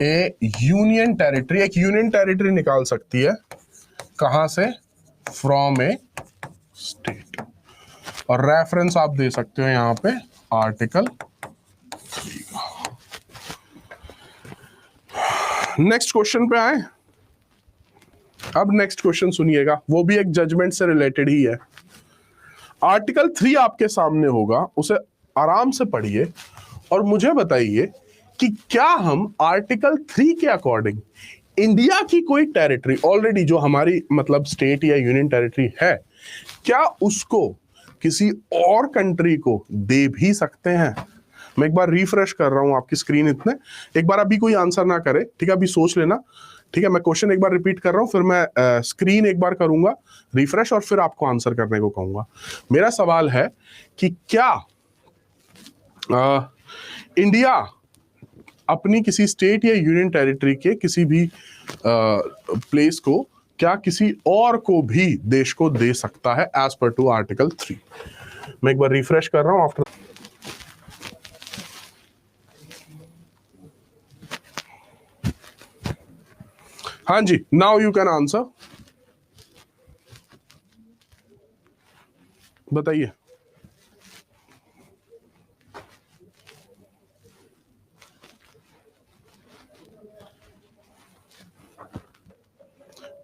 a union territory, एक यूनियन टेरिटरी निकाल सकती है, कहां से? From a state. और रेफरेंस आप दे सकते हो यहां पे आर्टिकल 3 का। नेक्स्ट क्वेश्चन पे आए। अब नेक्स्ट क्वेश्चन सुनिएगा, वो भी एक जजमेंट से रिलेटेड ही है। आर्टिकल 3 आपके सामने होगा, उसे आराम से पढ़िए और मुझे बताइए कि क्या हम आर्टिकल 3 के अकॉर्डिंग इंडिया की कोई टेरिटरी ऑलरेडी जो हमारी मतलब स्टेट या यूनियन टेरिटरी है, क्या उसको किसी और कंट्री को दे भी सकते हैं? मैं एक बार रिफ्रेश कर रहा हूं आपकी स्क्रीन, इतने एक बार अभी कोई आंसर ना करे, ठीक है, अभी सोच लेना, ठीक है। मैं क्वेश्चन एक बार रिपीट कर रहा हूं, फिर मैं स्क्रीन एक बार करूंगा रिफ्रेश और फिर आपको आंसर करने को कहूंगा। मेरा सवाल है कि क्या इंडिया अपनी किसी स्टेट या यूनियन टेरिटरी के किसी भी प्लेस को क्या किसी और को भी देश को दे सकता है एज पर टू आर्टिकल 3? मैं एक बार रिफ्रेश कर रहा हूं आफ्टर। हाँ जी, नाउ यू कैन आंसर, बताइए।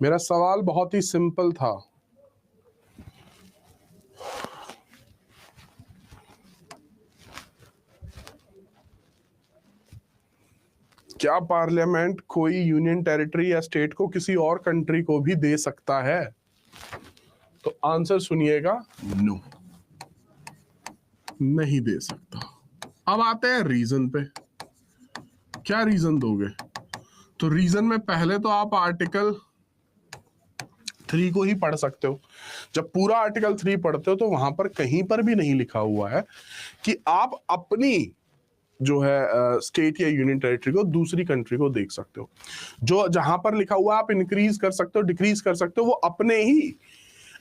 मेरा सवाल बहुत ही सिंपल था। क्या पार्लियामेंट कोई यूनियन टेरिटरी या स्टेट को किसी और कंट्री को भी दे सकता है? तो आंसर सुनिएगा, नो, नहीं दे सकता। अब आते हैं रीजन पे, क्या रीजन दोगे? तो रीजन में पहले तो आप आर्टिकल 3 को ही पढ़ सकते हो। जब पूरा आर्टिकल 3 पढ़ते हो तो वहां पर कहीं पर भी नहीं लिखा हुआ है कि आप अपनी जो है स्टेट या यूनियन टेरिटरी को दूसरी कंट्री को देख सकते हो। जो जहां पर लिखा हुआ आप इंक्रीज कर सकते हो, डिक्रीज कर सकते हो, वो अपने ही,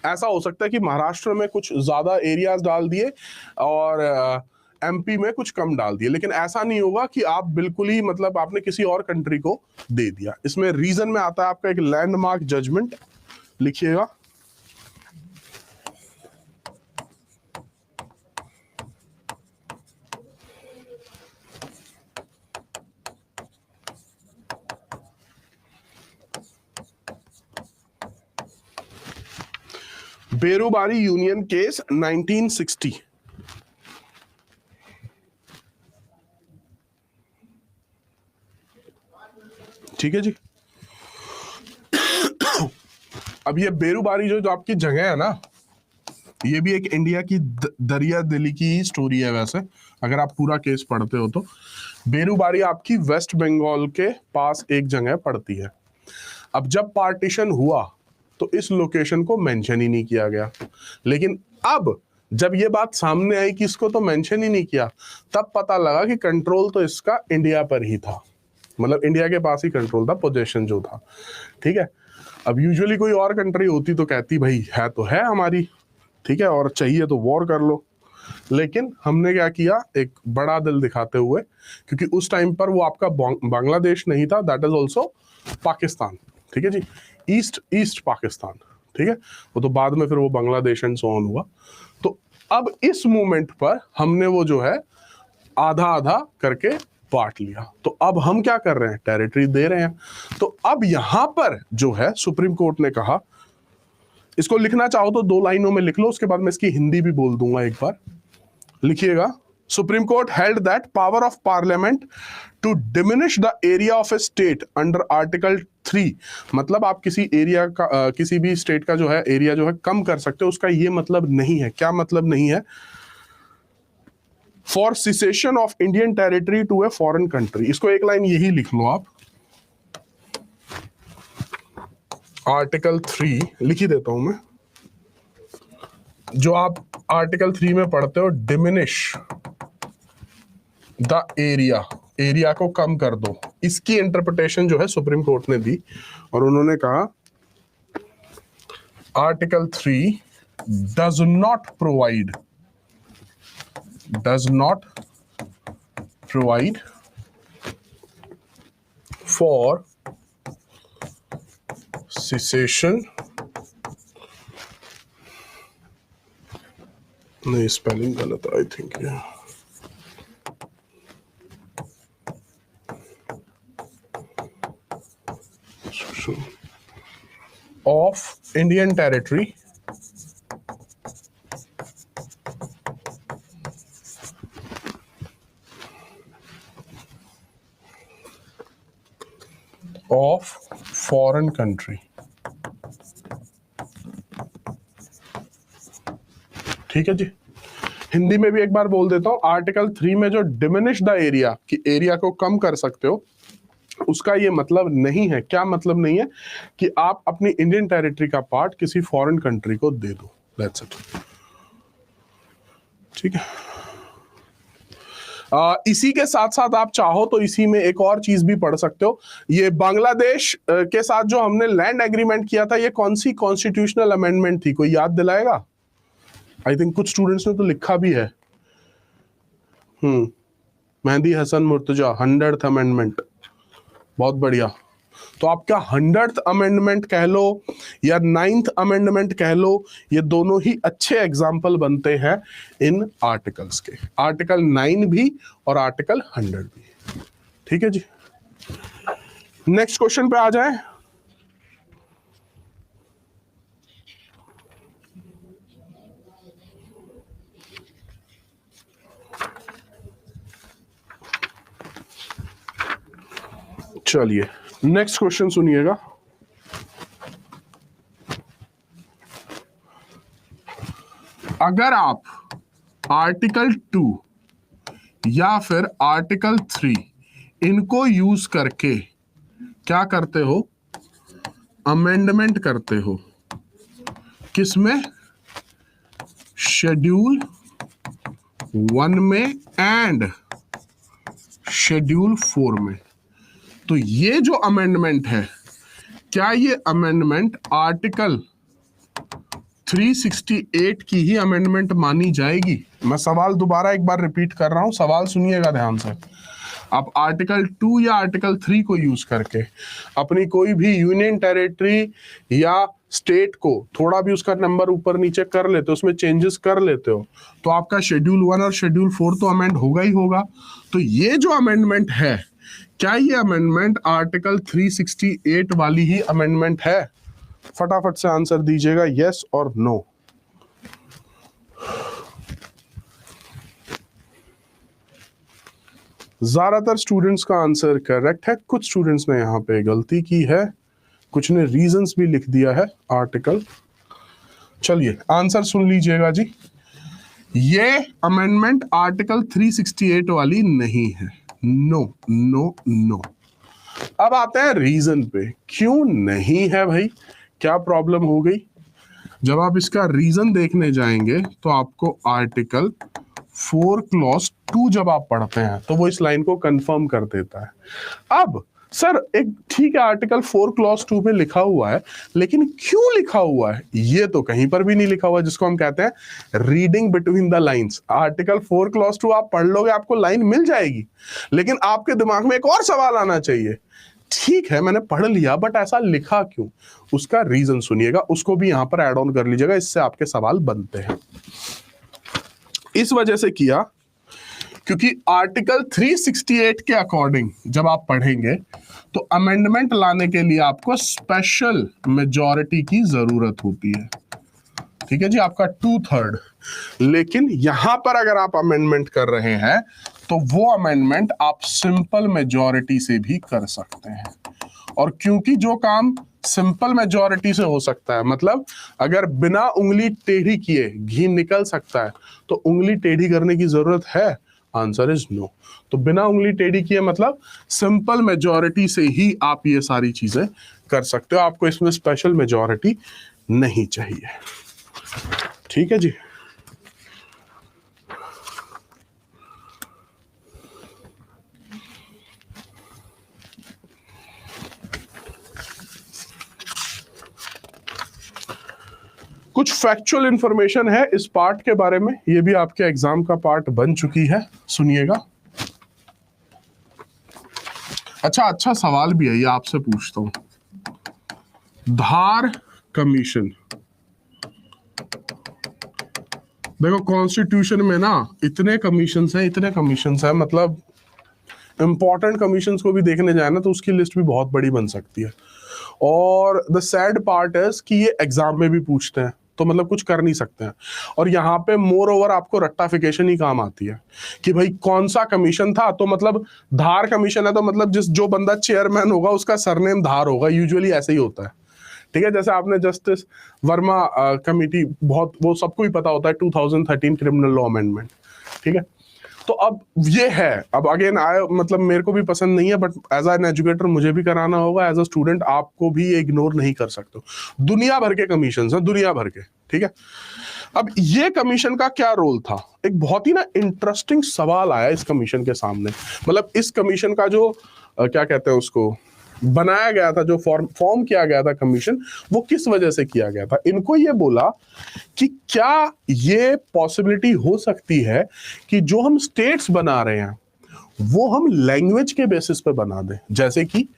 ऐसा हो सकता है कि महाराष्ट्र में कुछ ज्यादा एरियाज डाल दिए और एमपी में कुछ कम डाल दिए, लेकिन ऐसा नहीं होगा कि आप बिल्कुल ही मतलब आपने किसी और कंट्री को दे दिया। इसमें रीजन में आता है आपका एक लैंडमार्क जजमेंट, लिखिएगा। Berubari union case 1960। ठीक है जी। अब ये बेरुबारी जो आपकी जगह है ना, ये भी एक इंडिया की दरिया दिली की स्टोरी है। वैसे अगर आप पूरा केस पढ़ते हो तो बेरुबारी आपकी वेस्ट बंगाल के पास एक जगह पड़ती है। अब जब पार्टीशन हुआ तो इस लोकेशन को मेंशन ही नहीं किया गया, लेकिन अब जब ये बात सामने आई कि इसको तो मेंशन ही नहीं किया, तब पता लगा कि कंट्रोल तो इसका इंडिया पर ही था, मतलब इंडिया के पास ही कंट्रोल था, पोजीशन जो था। ठीक है। अब यूजुअली कोई और कंट्री होती तो कहती भाई है तो है हमारी, ठीक है, और चाहिए तो वॉर कर लो। लेकिन हमने क्या किया, एक बड़ा दिल दिखाते हुए, क्योंकि उस टाइम पर वो आपका बांग्लादेश नहीं था, दैट इज ऑल्सो पाकिस्तान। ठीक है जी, ईस्ट पाकिस्तान। ठीक है, वो तो बाद में फिर वो बांग्लादेश एंड सो ऑन हुआ। तो अब इस मोमेंट पर हमने वो जो है आधा आधा करके बांट लिया। तो अब हम क्या कर रहे हैं, टेरिटरी दे रहे हैं। तो अब यहां पर जो है सुप्रीम कोर्ट ने कहा, इसको लिखना चाहो तो 2 लाइनों में लिख लो, उसके बाद मैं इसकी हिंदी भी बोल दूंगा एक बार, लिखिएगा। Supreme Court held that power of parliament to diminish the area of a state under article 3, मतलब आप किसी एरिया का किसी भी स्टेट का जो है एरिया जो है कम कर सकते हो, उसका ये मतलब नहीं है। क्या मतलब नहीं है? For cession of Indian territory to a foreign country. इसको एक लाइन यही लिख लो आप, आर्टिकल 3 लिख ही देता हूं मैं। जो आप आर्टिकल 3 में पढ़ते हो, डिमिनिश द एरिया, एरिया को कम कर दो, इसकी इंटरप्रिटेशन जो है सुप्रीम कोर्ट ने दी और उन्होंने कहा article 3 does not provide for cessation, नहीं स्पेलिंग गलत I think, of Indian territory of foreign country. ठीक है जी, हिंदी में भी एक बार बोल देता हूं। आर्टिकल 3 में जो डिमिनिश द एरिया, कि एरिया को कम कर सकते हो, उसका ये मतलब नहीं है। क्या मतलब नहीं है? कि आप अपनी इंडियन टेरिटरी का पार्ट किसी फॉरेन कंट्री को दे दो, दैट्स इट। ठीक है। इसी के साथ साथ आप चाहो तो इसी में एक और चीज भी पढ़ सकते हो। ये बांग्लादेश के साथ जो हमने लैंड एग्रीमेंट किया था, ये कौन सी कॉन्स्टिट्यूशनल अमेंडमेंट थी? कोई याद दिलाएगा? आई थिंक कुछ स्टूडेंट्स ने तो लिखा भी है। मेहदी हसन मुर्तजा, 100th अमेंडमेंट, बहुत बढ़िया। तो आपका 100th अमेंडमेंट कह लो या 9th अमेंडमेंट कह लो, ये दोनों ही अच्छे एग्जाम्पल बनते हैं इन आर्टिकल्स के, आर्टिकल 9 भी और आर्टिकल 100 भी। ठीक है जी, नेक्स्ट क्वेश्चन पे आ जाए। चलिए नेक्स्ट क्वेश्चन सुनिएगा। अगर आप आर्टिकल 2 या फिर आर्टिकल 3 इनको यूज करके क्या करते हो, अमेंडमेंट करते हो, किसमें? शेड्यूल 1 में एंड शेड्यूल 4 में। तो ये जो अमेंडमेंट है, क्या ये अमेंडमेंट आर्टिकल 368 की ही अमेंडमेंट मानी जाएगी? मैं सवाल दोबारा एक बार रिपीट कर रहा हूं, सवाल सुनिएगा ध्यान से। आप आर्टिकल 2 या आर्टिकल 3 को यूज करके अपनी कोई भी यूनियन टेरिटरी या स्टेट को थोड़ा भी उसका नंबर ऊपर नीचे कर लेते हो, उसमें चेंजेस कर लेते हो, तो आपका शेड्यूल 1 और शेड्यूल 4 तो अमेंड होगा ही होगा। तो ये जो अमेंडमेंट है, क्या ये अमेंडमेंट आर्टिकल 368 वाली ही अमेंडमेंट है? फटाफट से आंसर दीजिएगा, यस और नो। ज्यादातर स्टूडेंट्स का आंसर करेक्ट है, कुछ स्टूडेंट्स ने यहाँ पे गलती की है, कुछ ने रीजंस भी लिख दिया है आर्टिकल। चलिए आंसर सुन लीजिएगा जी, ये अमेंडमेंट आर्टिकल 368 वाली नहीं है। No no no. अब आते हैं रीजन पे, क्यों नहीं है भाई, क्या प्रॉब्लम हो गई? जब आप इसका रीजन देखने जाएंगे तो आपको आर्टिकल 4 क्लॉज 2 जब आप पढ़ते हैं तो वो इस लाइन को कंफर्म कर देता है। अब सर एक ठीक है, आर्टिकल 4 क्लॉज 2 में लिखा हुआ है, लेकिन क्यों लिखा हुआ है ये तो कहीं पर भी नहीं लिखा हुआ, जिसको हम कहते हैं reading between the lines. Article 4 clause 2 आप पढ़ लोगे, आपको लाइन मिल जाएगी, लेकिन आपके दिमाग में एक और सवाल आना चाहिए, ठीक है मैंने पढ़ लिया बट ऐसा लिखा क्यों? उसका रीजन सुनिएगा, उसको भी यहां पर ऐड ऑन कर लीजिएगा, इससे आपके सवाल बनते हैं। इस वजह से किया क्योंकि आर्टिकल 368 के अकॉर्डिंग जब आप पढ़ेंगे तो अमेंडमेंट लाने के लिए आपको स्पेशल मेजॉरिटी की जरूरत होती है, ठीक है जी, आपका 2/3। लेकिन यहां पर अगर आप अमेंडमेंट कर रहे हैं तो वो अमेंडमेंट आप सिंपल मेजॉरिटी से भी कर सकते हैं। और क्योंकि जो काम सिंपल मेजॉरिटी से हो सकता है, मतलब अगर बिना उंगली टेढ़ी किए घी निकल सकता है, तो उंगली टेढ़ी करने की जरूरत है? Answer is no. तो बिना उंगली टेढ़ी किए मतलब सिंपल मेजॉरिटी से ही आप ये सारी चीजें कर सकते हो, आपको इसमें स्पेशल मेजॉरिटी नहीं चाहिए, ठीक है जी। कुछ फैक्चुअल इंफॉर्मेशन है इस पार्ट के बारे में, ये भी आपके एग्जाम का पार्ट बन चुकी है, सुनिएगा। अच्छा सवाल भी है, ये आपसे पूछता हूं। धार कमीशन, देखो कॉन्स्टिट्यूशन में ना इतने कमीशंस हैं, मतलब इंपॉर्टेंट कमीशंस को भी देखने जाए ना तो उसकी लिस्ट भी बहुत बड़ी बन सकती है। और द सैड पार्ट है कि ये एग्जाम में भी पूछते हैं, तो मतलब कुछ कर नहीं सकते हैं। और यहाँ पे मोर ओवर आपको रट्टाफिकेशन ही काम आती है कि भाई कौन सा कमीशन था, तो मतलब धार कमीशन है तो मतलब जो बंदा चेयरमैन होगा उसका सरनेम धार होगा, यूजुअली ऐसे ही होता है, ठीक है। जैसे आपने जस्टिस वर्मा कमेटी, बहुत वो सबको ही पता होता है, 2013 क्रिमिनल लॉ अमेंडमेंट, ठीक है। तो अब ये है, अब अगेन मतलब मेरे को भी पसंद नहीं है, बट एज एन एजुकेटर मुझे भी कराना होगा, एज अ स्टूडेंट आपको भी इग्नोर नहीं कर सकते। दुनिया भर के कमीशन हैं, दुनिया भर के, ठीक है। अब ये कमीशन का क्या रोल था? एक बहुत ही ना इंटरेस्टिंग सवाल आया इस कमीशन के सामने। मतलब इस कमीशन का जो क्या कहते हैं उसको बनाया गया था, जो फॉर्म किया गया था कमीशन, वो किस वजह से किया गया था? इनको ये बोला कि क्या ये पॉसिबिलिटी हो सकती है कि जो हम स्टेट्स बना रहे हैं वो हम लैंग्वेज के बेसिस पे बना दें, जैसे कि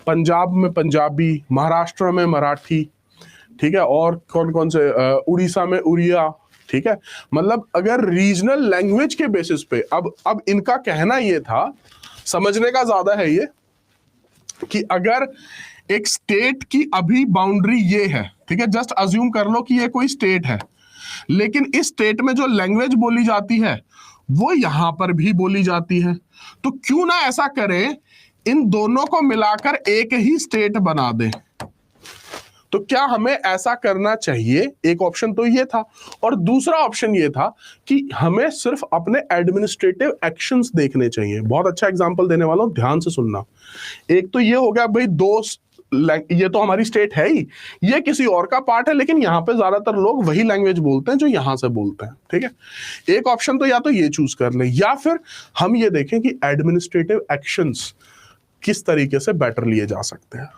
पंजाब में पंजाबी, महाराष्ट्र में मराठी, ठीक है, और कौन कौन से उड़ीसा में उड़िया, ठीक है। मतलब अगर रीजनल लैंग्वेज के बेसिस पे, अब इनका कहना ये था, समझने का ज्यादा है ये, कि अगर एक स्टेट की अभी बाउंड्री ये है, ठीक है, जस्ट अज्यूम कर लो कि ये कोई स्टेट है, लेकिन इस स्टेट में जो लैंग्वेज बोली जाती है वो यहां पर भी बोली जाती है, तो क्यों ना ऐसा करें, इन दोनों को मिलाकर एक ही स्टेट बना दें। तो क्या हमें ऐसा करना चाहिए? एक ऑप्शन तो ये था, और दूसरा ऑप्शन ये था कि हमें सिर्फ अपने एडमिनिस्ट्रेटिव एक्शंस देखने चाहिए। बहुत अच्छा एग्जांपल देने वाला हूं, ध्यान से सुनना। एक तो ये हो गया भाई, दो ये तो हमारी स्टेट है ही, ये किसी और का पार्ट है, लेकिन यहाँ पे ज्यादातर लोग वही लैंग्वेज बोलते हैं जो यहाँ से बोलते हैं, ठीक है। एक ऑप्शन तो या तो ये चूज कर ले, या फिर हम ये देखें कि एडमिनिस्ट्रेटिव एक्शंस किस तरीके से बेटर लिए जा सकते हैं।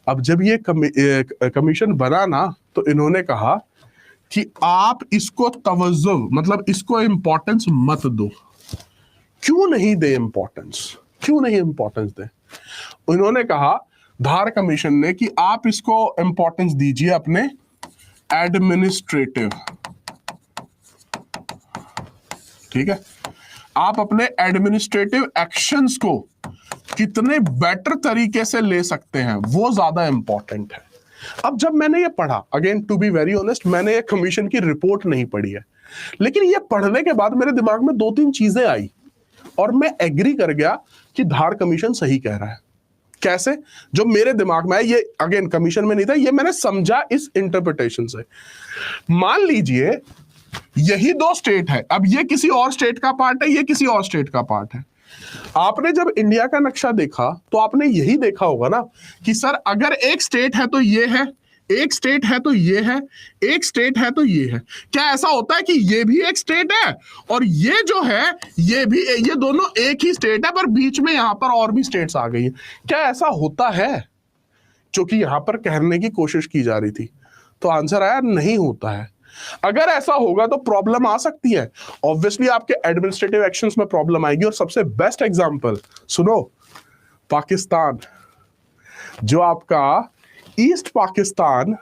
अब जब ये कमीशन बना ना, तो इन्होंने कहा कि आप इसको तवज्जो, मतलब इसको इंपॉर्टेंस मत दो। क्यों नहीं दे इंपॉर्टेंस, क्यों नहीं इंपॉर्टेंस दे? इन्होंने कहा, धार कमीशन ने, कि आप इसको इंपॉर्टेंस दीजिए अपने एडमिनिस्ट्रेटिव, ठीक है, आप अपने एडमिनिस्ट्रेटिव एक्शंस को कितने बेटर तरीके से ले सकते हैं वो ज्यादा इंपॉर्टेंट है। अब जब मैंने ये पढ़ा, again to be very honest, मैंने ये कमीशन की रिपोर्ट नहीं पढ़ी है, लेकिन ये पढ़ने के बाद मेरे दिमाग में 2-3 चीजें आई और मैं एग्री कर गया कि धार कमीशन सही कह रहा है। कैसे? जो मेरे दिमाग में है, ये अगेन कमीशन में नहीं था, ये मैंने समझा इस इंटरप्रिटेशन से। मान लीजिए यही 2 स्टेट है, अब ये किसी और स्टेट का पार्ट है, ये किसी और स्टेट का पार्ट है। आपने जब इंडिया का नक्शा देखा तो आपने यही देखा होगा ना कि सर अगर एक स्टेट है तो ये है, एक स्टेट है तो ये है, एक स्टेट है तो ये है। क्या ऐसा होता है कि ये भी एक स्टेट है और ये जो है ये भी, ये दोनों एक ही स्टेट है, पर बीच में यहां पर और भी स्टेट्स आ गई है? क्या ऐसा होता है? जो कि यहां पर कहने की कोशिश की जा रही थी। तो आंसर आया नहीं होता है। अगर ऐसा होगा तो प्रॉब्लम आ सकती है, ऑब्वियसली आपके एडमिनिस्ट्रेटिव एक्शंस में प्रॉब्लम आएगी। और सबसे बेस्ट एग्जांपल सुनो, पाकिस्तान, जो आपका ईस्ट पाकिस्तान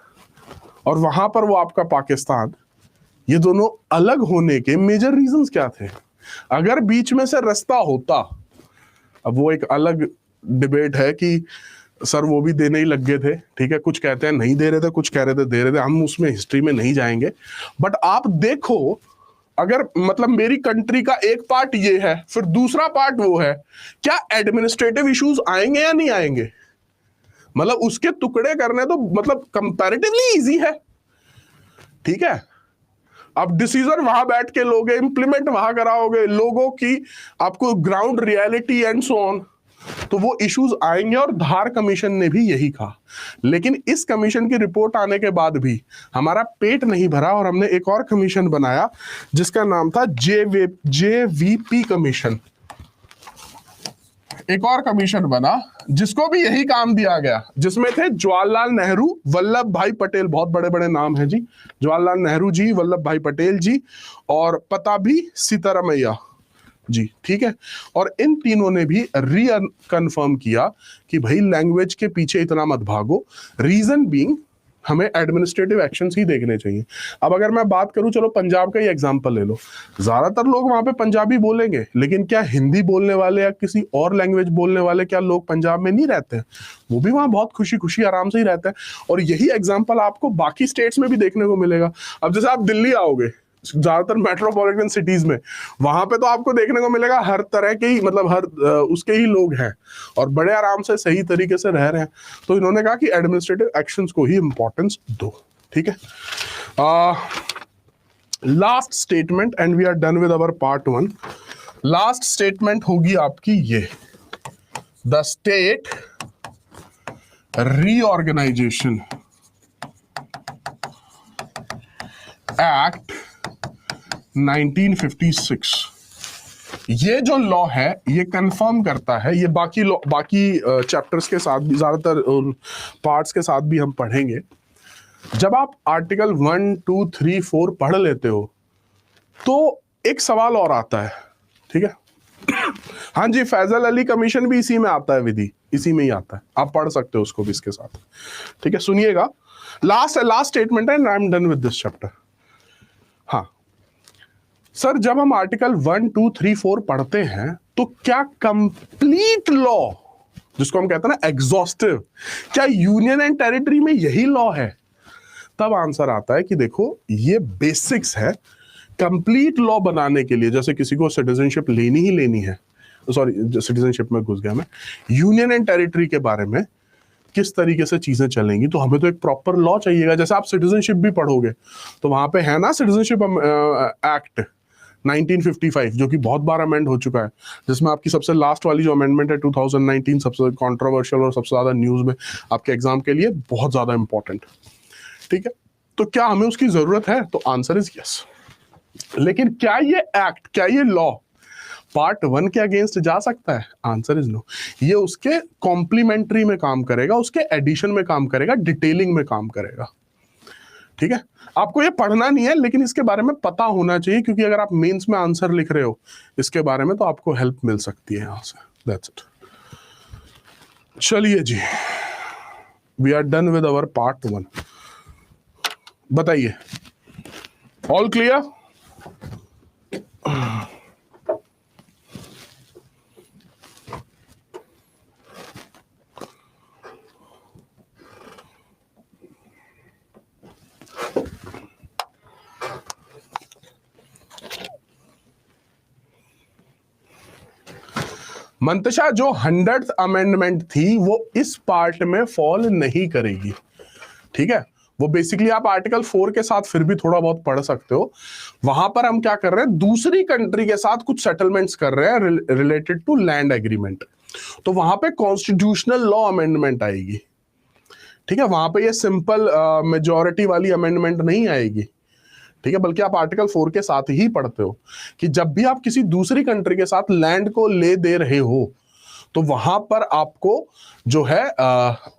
और वहां पर वो आपका पाकिस्तान, ये दोनों अलग होने के मेजर रीजंस क्या थे? अगर बीच में से रास्ता होता, अब वो एक अलग डिबेट है कि सर वो भी देने ही लग गए थे, ठीक है, कुछ कहते हैं नहीं दे रहे थे, कुछ कह रहे थे दे रहे थे, हम उसमें हिस्ट्री में नहीं जाएंगे। बट आप देखो, अगर मतलब मेरी कंट्री का एक पार्ट ये है, फिर दूसरा पार्ट वो है, क्या एडमिनिस्ट्रेटिव इश्यूज आएंगे या नहीं आएंगे? मतलब उसके टुकड़े करने तो मतलब कंपैरेटिवली इजी है, ठीक है। अब डिसीजन वहां बैठ के लोगे, इंप्लीमेंट वहां कराओगे, लोगों की आपको ground reality and so on, तो वो इश्यूज आएंगे। और धार कमीशन ने भी यही कहा। लेकिन इस कमीशन की रिपोर्ट आने के बाद भी हमारा पेट नहीं भरा और हमने एक और कमीशन बनाया जिसका नाम था जेवीपी कमीशन। एक और कमीशन बना जिसको भी यही काम दिया गया, जिसमें थे जवाहरलाल नेहरू, वल्लभ भाई पटेल, बहुत बड़े बड़े नाम हैं जी, जवाहरलाल नेहरू जी, वल्लभ भाई पटेल जी, और पताभी सीतारामैया जी, ठीक है। और इन तीनों ने भी कंफर्म किया कि भाई लैंग्वेज के पीछे इतना मत भागो, रीजन बीइंग हमें एडमिनिस्ट्रेटिव एक्शंस ही देखने चाहिए। अब अगर मैं बात करूं, चलो पंजाब का ही एग्जांपल ले लो, ज्यादातर लोग वहां पे पंजाबी बोलेंगे, लेकिन क्या हिंदी बोलने वाले या किसी और लैंग्वेज बोलने वाले क्या लोग पंजाब में नहीं रहते हैं? वो भी वहां बहुत खुशी खुशी आराम से ही रहते हैं। और यही एग्जाम्पल आपको बाकी स्टेट्स में भी देखने को मिलेगा। अब जैसे आप दिल्ली आओगे, ज्यादातर मेट्रोपॉलिटन सिटीज में, वहां पे तो आपको देखने को मिलेगा हर तरह के ही, मतलब हर उसके ही लोग हैं और बड़े आराम से सही तरीके से रह रहे हैं। तो इन्होंने कहा कि एडमिनिस्ट्रेटिव एक्शंस को ही इंपॉर्टेंस दो, ठीक है। Last statement and we are done with our part 1। Last statement होगी आपकी ये, द स्टेट रीऑर्गेनाइजेशन एक्ट 1956, ये जो लॉ है ये कंफर्म करता है, ये बाकी चैप्टर्स के साथ भी, ज्यादातर पार्ट्स के साथ भी हम पढ़ेंगे। जब आप आर्टिकल 1, 2, 3, 4 पढ़ लेते हो तो एक सवाल और आता है, ठीक है। हाँ जी, फैजल अली कमीशन भी इसी में आता है, विधि इसी में ही आता है, आप पढ़ सकते हो उसको भी इसके साथ, ठीक है। सुनिएगा, लास्ट स्टेटमेंट है, I am done with this chapter. हाँ सर, जब हम आर्टिकल 1, 2, 3, 4 पढ़ते हैं तो क्या कंप्लीट लॉ, जिसको हम कहते हैं ना एग्जॉस्टिव, क्या यूनियन एंड टेरिटरी में यही लॉ है? तब आंसर आता है कि देखो ये बेसिक्स है। कंप्लीट लॉ बनाने के लिए, जैसे किसी को सिटीजनशिप लेनी ही लेनी है, सॉरी सिटीजनशिप में घुस गया मैं, यूनियन एंड टेरिटरी के बारे में किस तरीके से चीजें चलेंगी, तो हमें तो एक प्रॉपर लॉ चाहिएगा। जैसे आप सिटीजनशिप भी पढ़ोगे तो वहां पे है ना सिटीजनशिप एक्ट 1955 जो कि बहुत बार अमेंड हो चुका है, जिसमें आपकी सबसे लास्ट वाली जो अमेंडमेंट है 2019 सबसे कंट्रोवर्शियल और सबसे ज्यादा न्यूज में आपके एग्जाम के लिए बहुत ज्यादा इंपॉर्टेंट। ठीक है, तो क्या हमें उसकी जरूरत है? तो आंसर इज यस। लेकिन क्या ये एक्ट, क्या ये लॉ पार्ट 1 के अगेंस्ट जा सकता है? Answer is no. ये उसके कॉम्प्लीमेंट्री में काम करेगा, उसके एडिशन में काम करेगा, डिटेलिंग में काम करेगा। ठीक है, आपको ये पढ़ना नहीं है लेकिन इसके बारे में पता होना चाहिए, क्योंकि अगर आप मेंस में आंसर लिख रहे हो इसके बारे में तो आपको हेल्प मिल सकती है यहां से। That's it. चलिए जी, we are done with our part 1। बताइए, ऑल क्लियर? मंतशा, जो 100th अमेंडमेंट थी वो इस पार्ट में फॉल नहीं करेगी। ठीक है, वो बेसिकली आप आर्टिकल 4 के साथ फिर भी थोड़ा बहुत पढ़ सकते हो। वहां पर हम क्या कर रहे हैं, दूसरी कंट्री के साथ कुछ सेटलमेंट्स कर रहे हैं रिलेटेड टू लैंड एग्रीमेंट, तो वहां पे कॉन्स्टिट्यूशनल लॉ अमेंडमेंट आएगी। ठीक है, वहां पे ये सिंपल मेजॉरिटी वाली अमेंडमेंट नहीं आएगी। ठीक है, बल्कि आप आर्टिकल 4 के साथ ही पढ़ते हो कि जब भी आप किसी दूसरी कंट्री के साथ लैंड को ले दे रहे हो तो वहां पर आपको जो है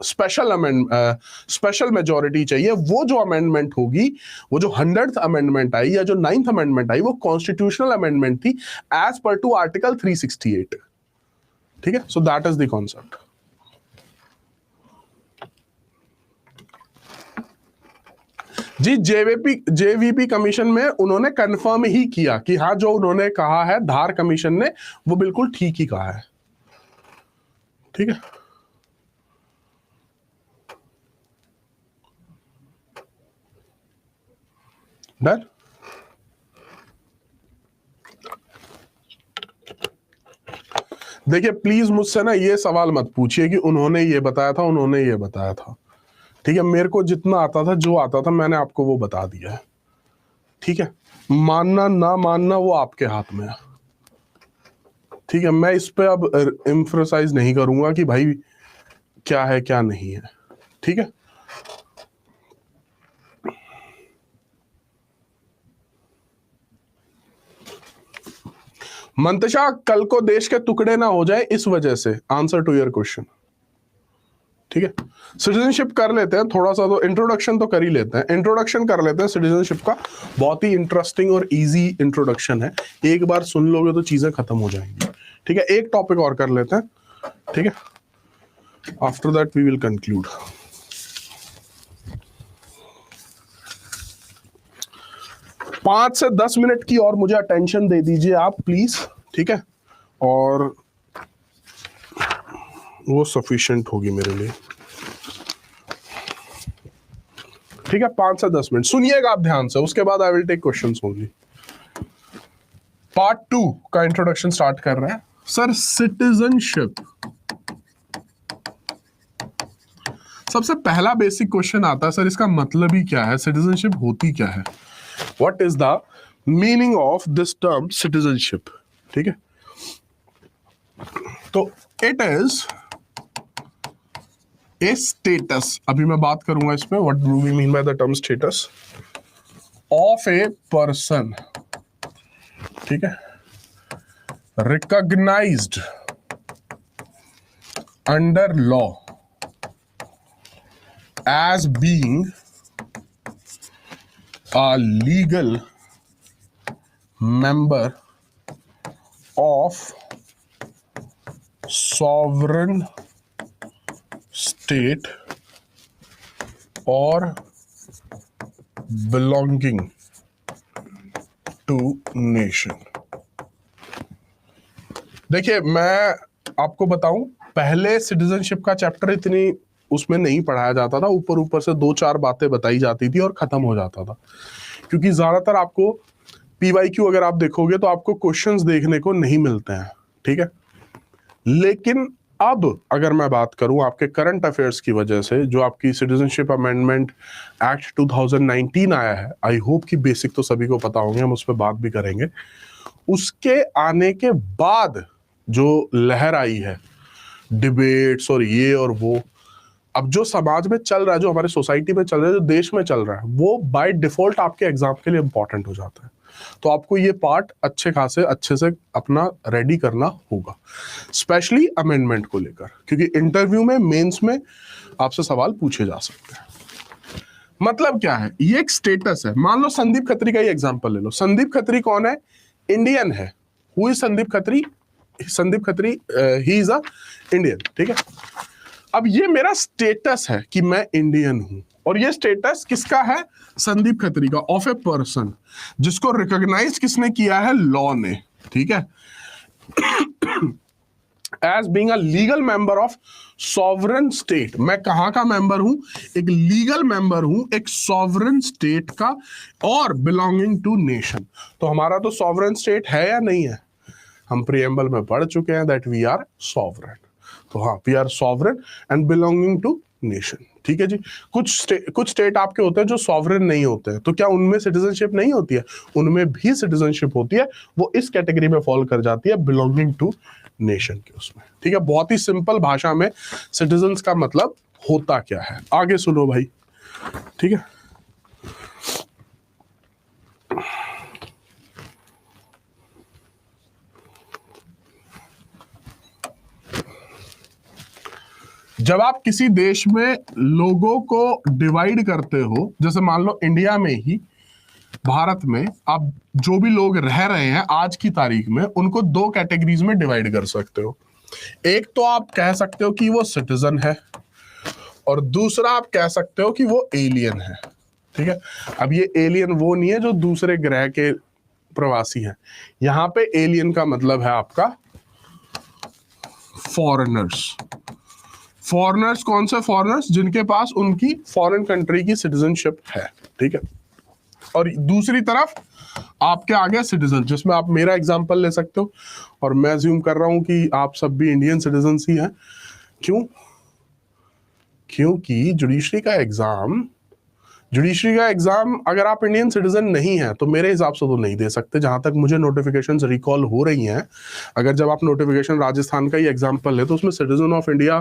स्पेशल मेजॉरिटी चाहिए। वो जो अमेंडमेंट होगी, वो जो 100th अमेंडमेंट आई या जो 9th अमेंडमेंट आई, वो कॉन्स्टिट्यूशनल अमेंडमेंट थी एज पर टू आर्टिकल 368। ठीक है, so that is the concept. जी, जेवीपी कमीशन में उन्होंने कंफर्म ही किया कि हाँ, जो उन्होंने कहा है धार कमीशन ने वो बिल्कुल ठीक ही कहा है। ठीक है, डन। देखिए, प्लीज मुझसे ना ये सवाल मत पूछिए कि उन्होंने ये बताया था, उन्होंने ये बताया था। ठीक है, मेरे को जितना आता था, जो आता था मैंने आपको वो बता दिया है। ठीक है, मानना ना मानना वो आपके हाथ में है। ठीक है, मैं इस पे अब एम्फसाइज नहीं करूंगा कि भाई क्या है क्या नहीं है। ठीक है, मंतशा, कल को देश के टुकड़े ना हो जाए इस वजह से। Answer to your question. ठीक है, सिटीजनशिप कर लेते हैं थोड़ा सा, तो इंट्रोडक्शन तो कर ही लेते हैं। इंट्रोडक्शन कर लेते हैं सिटीजनशिप का, बहुत ही इंटरेस्टिंग और इजी इंट्रोडक्शन है। एक बार सुन लोगे तो चीजें खत्म हो जाएंगी। ठीक है, एक टॉपिक और कर लेते हैं। ठीक है, after that we will conclude. पांच से 10 मिनट की और मुझे अटेंशन दे दीजिए आप प्लीज। ठीक है, और वो सफिशिएंट होगी मेरे लिए। ठीक है, 5 से 10 मिनट सुनिएगा आप ध्यान से, उसके बाद I will take questions only. Part 2 का इंट्रोडक्शन स्टार्ट कर रहे हैं। सर, सिटीजनशिप, सबसे पहला बेसिक क्वेश्चन आता है, सर इसका मतलब ही क्या है, सिटीजनशिप होती क्या है? What is the meaning of this term citizenship? ठीक है, तो इट इज ए स्टेटस, अभी मैं बात करूंगा इसमें what do we mean by the term status of a person. ठीक है, recognised under law as being a legal member of sovereign state or belonging to nation। देखिए, मैं आपको बताऊं, पहले सिटीजनशिप का चैप्टर इतनी उसमें नहीं पढ़ाया जाता था, ऊपर ऊपर से 2-4 बातें बताई जाती थी और खत्म हो जाता था, क्योंकि ज्यादातर आपको पीवाईक्यू अगर आप देखोगे तो आपको क्वेश्चंस देखने को नहीं मिलते हैं। ठीक है, लेकिन अब अगर मैं बात करूं आपके करंट अफेयर्स की वजह से, जो आपकी सिटीजनशिप अमेंडमेंट एक्ट 2019 आया है, आई होप कि बेसिक तो सभी को पता होंगे, हम उस पर बात भी करेंगे। उसके आने के बाद जो लहर आई है, डिबेट्स और ये और वो, अब जो समाज में चल रहा है, जो हमारे सोसाइटी में चल रहा है, जो देश में चल रहा है, वो बाय डिफॉल्ट आपके एग्जाम के लिए इंपॉर्टेंट हो जाता है। तो आपको ये पार्ट अच्छे से अपना रेडी करना होगा, स्पेशली अमेंडमेंट को लेकर, क्योंकि इंटरव्यू में, मेंस में आपसे सवाल पूछे जा सकते हैं। मतलब क्या है, ये एक स्टेटस है। मान लो संदीप खत्री का ही एग्जांपल ले लो। संदीप खत्री कौन है? इंडियन है। Who is Sandeep Khatri? Sandeep Khatri he is a Indian, ठीक है। अब ये मेरा स्टेटस है कि मैं इंडियन हूं, और ये स्टेटस किसका है? संदीप खत्री का, ऑफ ए पर्सन, जिसको रिकॉग्नाइज किसने किया है? लॉ ने, ठीक है। As being a legal member of sovereign state. मैं कहां का मेंबर हूं? एक लीगल मेंबर हूं एक सॉवरन स्टेट का, और बिलोंगिंग टू नेशन। तो हमारा तो सॉवरन स्टेट है या नहीं है? हम प्रीएम्बल में पढ़ चुके हैं दैट वी आर सॉवरन। तो हाँ, we are sovereign and belonging to nation, ठीक है जी। कुछ स्टेट आपके होते हैं जो सॉवरन नहीं होते हैं, तो क्या उनमें सिटीजनशिप नहीं होती है? उनमें भी सिटीजनशिप होती है, वो इस कैटेगरी में फॉल कर जाती है, बिलोंगिंग टू नेशन के उसमें, ठीक है। बहुत ही सिंपल भाषा में सिटीजन्स का मतलब होता क्या है, आगे सुनो भाई, ठीक है। जब आप किसी देश में लोगों को डिवाइड करते हो, जैसे मान लो इंडिया में ही, भारत में आप जो भी लोग रह रहे हैं आज की तारीख में, उनको दो कैटेगरीज में डिवाइड कर सकते हो। एक तो आप कह सकते हो कि वो सिटीजन है, और दूसरा आप कह सकते हो कि वो एलियन है, ठीक है। अब ये एलियन वो नहीं है जो दूसरे ग्रह के प्रवासी हैं। यहां पे एलियन का मतलब है आपका फॉरेनर्स। फॉरेनर्स कौन से फॉरेनर्स? जिनके पास उनकी फॉरेन कंट्री की सिटीजनशिप है, ठीक है। और दूसरी तरफ आपके आगे सिटीजन, जिसमें आप मेरा एग्जांपल ले सकते हो, और मैं अज्यूम कर रहा हूं कि आप सब भी इंडियन सिटीजन ही हैं। क्यों? क्योंकि जुडिशरी का एग्जाम अगर आप इंडियन सिटीजन नहीं है तो मेरे हिसाब से तो नहीं दे सकते, जहां तक मुझे नोटिफिकेशंस रिकॉल हो रही हैं। अगर जब आप नोटिफिकेशन राजस्थान का ही एग्जांपल ले तो उसमें सिटीजन ऑफ इंडिया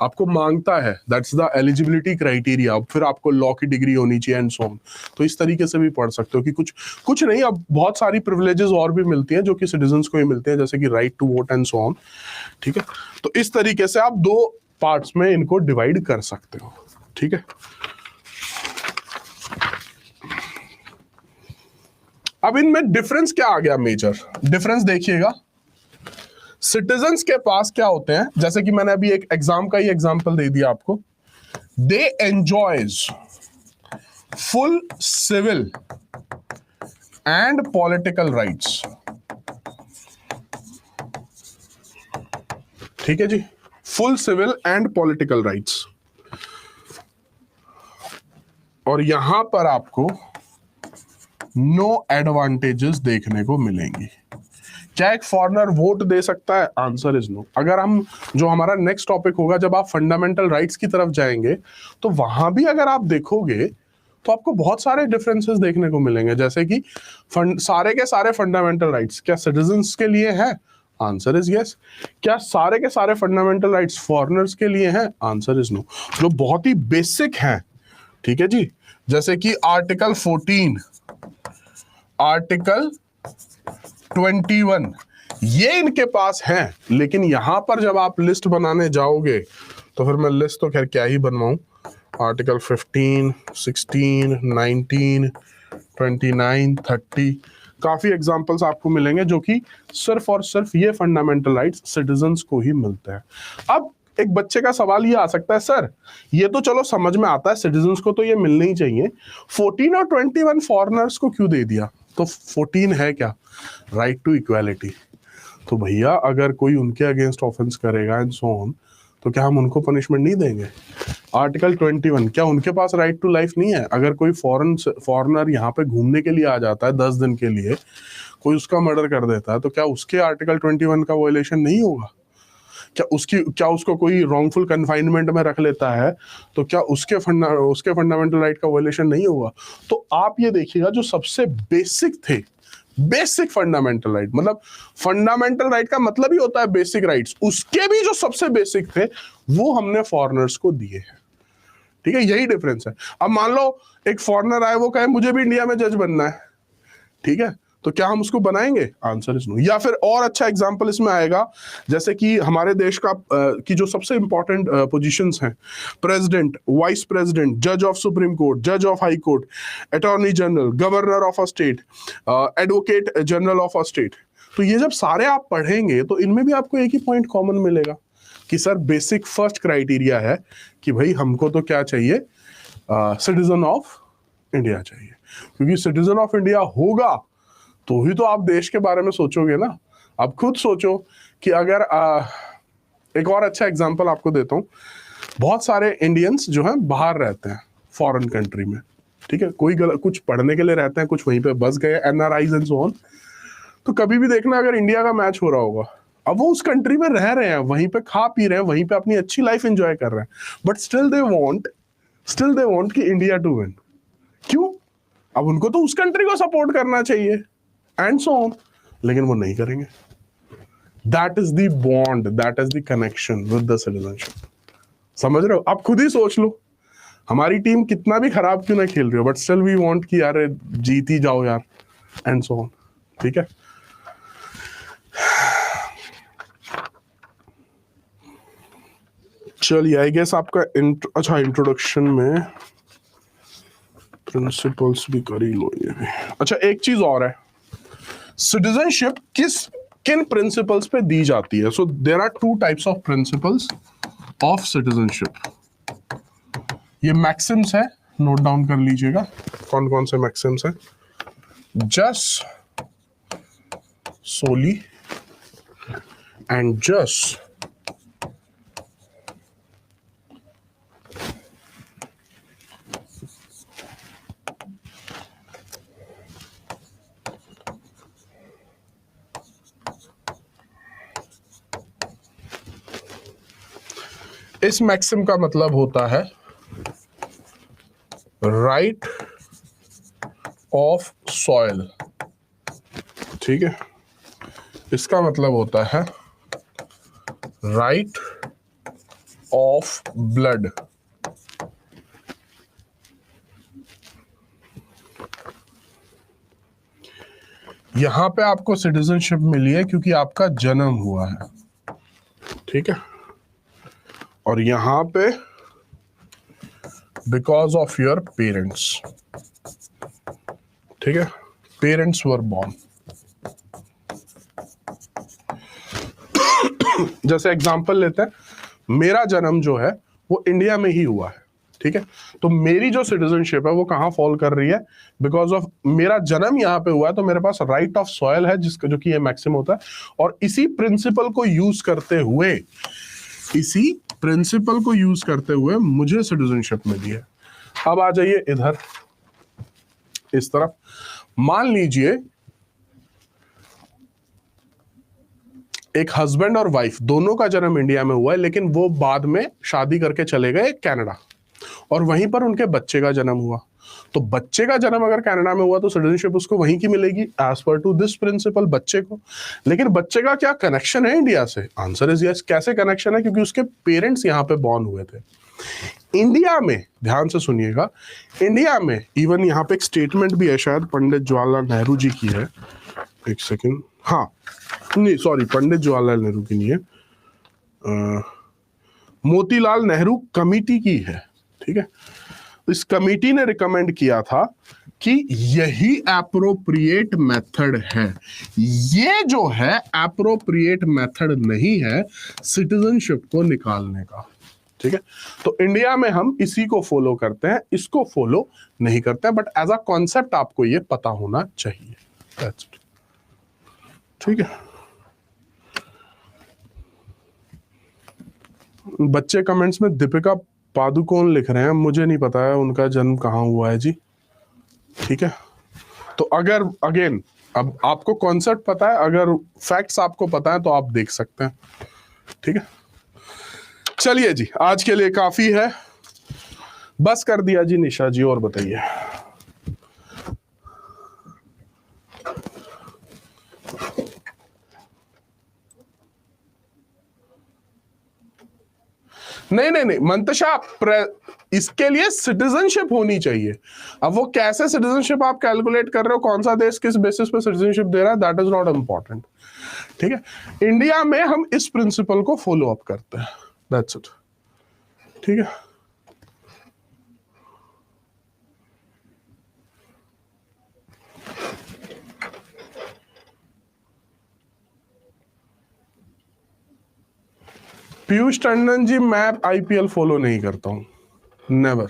आपको मांगता है, दैट्स द एलिजिबिलिटी क्राइटेरिया। फिर आपको लॉ की डिग्री होनी चाहिए एंड सो ऑन। तो इस तरीके से भी पढ़ सकते हो कि कुछ नहीं, अब बहुत सारी प्रिविलेजेस और भी मिलती हैं जो कि सिटीजन को ही मिलते हैं, जैसे कि right to vote and so on, ठीक है। तो इस तरीके से आप दो पार्ट्स में इनको डिवाइड कर सकते हो, ठीक है। अब इनमें डिफरेंस क्या आ गया? मेजर डिफरेंस देखिएगा। सिटीजन्स के पास क्या होते हैं, जैसे कि मैंने अभी एक एग्जाम का ही एग्जांपल दे दिया आपको। They enjoys full civil and political rights, ठीक है जी, full civil and political rights. और यहां पर आपको नो एडवांटेजेस देखने को मिलेंगी। क्या एक फॉरेनर वोट दे सकता है? Answer is no. अगर हम, जो हमारा नेक्स्ट टॉपिक होगा, जब आप फंडामेंटल राइट्स की तरफ जाएंगे, तो वहां भी अगर आप देखोगे तो आपको बहुत सारे डिफरेंसेस देखने को मिलेंगे। जैसे कि सारे के सारे फंडामेंटल राइट्स क्या सिटीजन्स के लिए हैं? Answer is yes. क्या सारे के सारे फंडामेंटल राइट्स फॉरेनर्स के लिए हैं? Answer is no. जो बहुत ही बेसिक हैं, ठीक है जी, जैसे कि आर्टिकल 14, आर्टिकल 21, ये इनके पास है। लेकिन यहां पर जब आप लिस्ट बनाने जाओगे तो फिर मैं लिस्ट तो खैर क्या ही बनवाऊं, आर्टिकल 15, 16, 19, 29, 30, काफी एग्जांपल्स आपको मिलेंगे जो कि सिर्फ और सिर्फ ये फंडामेंटल राइट्स सिटीजन्स को ही मिलते हैं। अब एक बच्चे का सवाल ये आ सकता है, सर ये तो चलो समझ में आता है, सिटीजन्स को तो ये मिलने ही चाहिए, 14 और 21 फॉरेनर्स को क्यों दे दिया? तो 14 है क्या? Right to equality. तो भैया अगर कोई उनके अगेंस्ट ऑफेंस करेगा एंड सो ऑन, तो क्या हम उनको पनिशमेंट नहीं देंगे? आर्टिकल 21, क्या उनके पास राइट टू लाइफ नहीं है? अगर कोई फॉरेनर यहाँ पे घूमने के लिए आ जाता है 10 दिन के लिए, कोई उसका मर्डर कर देता है, तो क्या उसके आर्टिकल 21 का वायलेशन नहीं होगा? क्या उसको कोई रॉन्गफुल कन्फाइनमेंट में रख लेता है तो क्या उसके फंडामेंटल राइट का वायलेशन नहीं होगा? तो आप ये देखिएगा जो सबसे बेसिक थे, बेसिक फंडामेंटल राइट, मतलब फंडामेंटल राइट का मतलब ही होता है बेसिक राइट्स, उसके भी जो सबसे बेसिक थे वो हमने फॉरेनर्स को दिए हैं। ठीक है, यही डिफरेंस है। अब मान लो एक फॉरेनर आए, वो कहे मुझे भी इंडिया में जज बनना है, ठीक है, तो क्या हम उसको बनाएंगे? Answer is no. या फिर और अच्छा एग्जांपल इसमें आएगा, जैसे कि हमारे देश का की जो सबसे इंपॉर्टेंट पोजीशंस हैं, प्रेसिडेंट, वाइस प्रेसिडेंट, जज ऑफ सुप्रीम कोर्ट, जज of high court, attorney general, governor of a state, advocate general of a state, तो ये जब सारे आप पढ़ेंगे तो इनमें भी आपको एक ही पॉइंट कॉमन मिलेगा कि सर बेसिक फर्स्ट क्राइटेरिया है कि भाई हमको तो क्या चाहिए, सिटीजन ऑफ इंडिया चाहिए, क्योंकि सिटीजन ऑफ इंडिया होगा तो ही तो आप देश के बारे में सोचोगे ना। आप खुद सोचो कि अगर एक और अच्छा एग्जांपल आपको देता हूं, बहुत सारे इंडियंस जो हैं बाहर रहते हैं फॉरेन कंट्री में, ठीक है, कोई कुछ पढ़ने के लिए रहते हैं, कुछ वहीं पे बस गए, एनआरआईज एंड सो ऑन, तो कभी भी देखना अगर इंडिया का मैच हो रहा होगा, अब वो उस कंट्री में रह रहे हैं, वहीं पे खा पी रहे हैं, वहीं पे अपनी अच्छी लाइफ एंजॉय कर रहे हैं, बट स्टिल दे वांट कि इंडिया टू विन। क्यों? अब उनको तो उस कंट्री को सपोर्ट करना चाहिए एंड सो ऑन, लेकिन वो नहीं करेंगे। That is the bond, that is the connection with the citizenship. समझ रहे हो? आप खुद ही सोच लो, हमारी टीम कितना भी खराब क्यों ना खेल रही हो, बट स्टिल वी वांट कि यार जीत ही जाओ यार, एंड सो ऑन। ठीक है, चलिए, आई गेस आपका अच्छा इंट्रोडक्शन में प्रिंसिपल्स भी कर ही लो ये भी। अच्छा, एक चीज और है, सिटीजनशिप किन प्रिंसिपल्स पे दी जाती है? So there are two types of principles of citizenship. ये मैक्सिम्स है, नोट डाउन कर लीजिएगा कौन कौन से मैक्सिम्स हैं। जस्ट, सोली एंड जस्ट, इस मैक्सिम का मतलब होता है राइट ऑफ सॉइल। ठीक है, इसका मतलब होता है राइट ऑफ ब्लड। यहां पे आपको सिटीजनशिप मिली है क्योंकि आपका जन्म हुआ है, ठीक है, और यहां पे बिकॉज ऑफ योर पेरेंट्स। ठीक है, पेरेंट्स वर बॉर्न। जैसे एग्जांपल लेते हैं, मेरा जन्म जो है वो इंडिया में ही हुआ है, ठीक है, तो मेरी जो सिटीजनशिप है वो कहां फॉल कर रही है? बिकॉज ऑफ मेरा जन्म यहां पे हुआ है, तो मेरे पास राइट ऑफ सॉइल है, जिसका जो कि ये मैक्सिम होता है। और इसी प्रिंसिपल को यूज करते हुए मुझे सिटीजनशिप मिली है। अब आ जाइए इधर इस तरफ, मान लीजिए एक हस्बैंड और वाइफ दोनों का जन्म इंडिया में हुआ है, लेकिन वो बाद में शादी करके चले गए कनाडा, और वहीं पर उनके बच्चे का जन्म हुआ। तो बच्चे का जन्म अगर कनाडा में हुआ तो सिटीजनशिप उसको वहीं की मिलेगी as per to this principle, बच्चे को। लेकिन बच्चे का क्या कनेक्शन है इंडिया से? Answer is yes. कैसे कनेक्शन है? क्योंकि उसके पेरेंट्स यहाँ पे बॉर्न हुए थे। इंडिया में, ध्यान से सुनिएगा, इंडिया में इवन यहाँ पे एक स्टेटमेंट भी है, शायद पंडित जवाहरलाल नेहरू जी की है, एक सेकेंड, हाँ नहीं सॉरी, पंडित जवाहरलाल नेहरू की नहीं है, मोतीलाल नेहरू कमिटी की है। ठीक है, इस कमिटी ने रिकमेंड किया था कि यही एप्रोप्रिएट मेथड है। ये जो है एप्रोप्रिएट मेथड नहीं है सिटीजनशिप को निकालने का। ठीक है, तो इंडिया में हम इसी को फॉलो करते हैं, इसको फॉलो नहीं करते हैं, बट एज अ कॉन्सेप्ट आपको ये पता होना चाहिए। That's it. ठीक है, बच्चे कमेंट्स में दीपिका पादुकोण लिख रहे हैं, मुझे नहीं पता है उनका जन्म कहाँ हुआ है जी। ठीक है, तो अगर अगेन अब आपको कॉन्सेप्ट पता है, अगर फैक्ट्स आपको पता है तो आप देख सकते हैं। ठीक है, चलिए जी, आज के लिए काफी है, बस कर दिया जी निशा जी, और बताइए। नहीं नहीं नहीं मंतशा, इसके लिए सिटीजनशिप होनी चाहिए। अब वो कैसे सिटीजनशिप आप कैलकुलेट कर रहे हो, कौन सा देश किस बेसिस पे सिटीजनशिप दे रहा है, दैट इज नॉट इंपॉर्टेंट। ठीक है, इंडिया में हम इस प्रिंसिपल को फॉलो अप करते हैं, दैट्स इट। ठीक है, पीयूष टंडन जी, मैं आईपीएल फॉलो नहीं करता हूं, नेवर।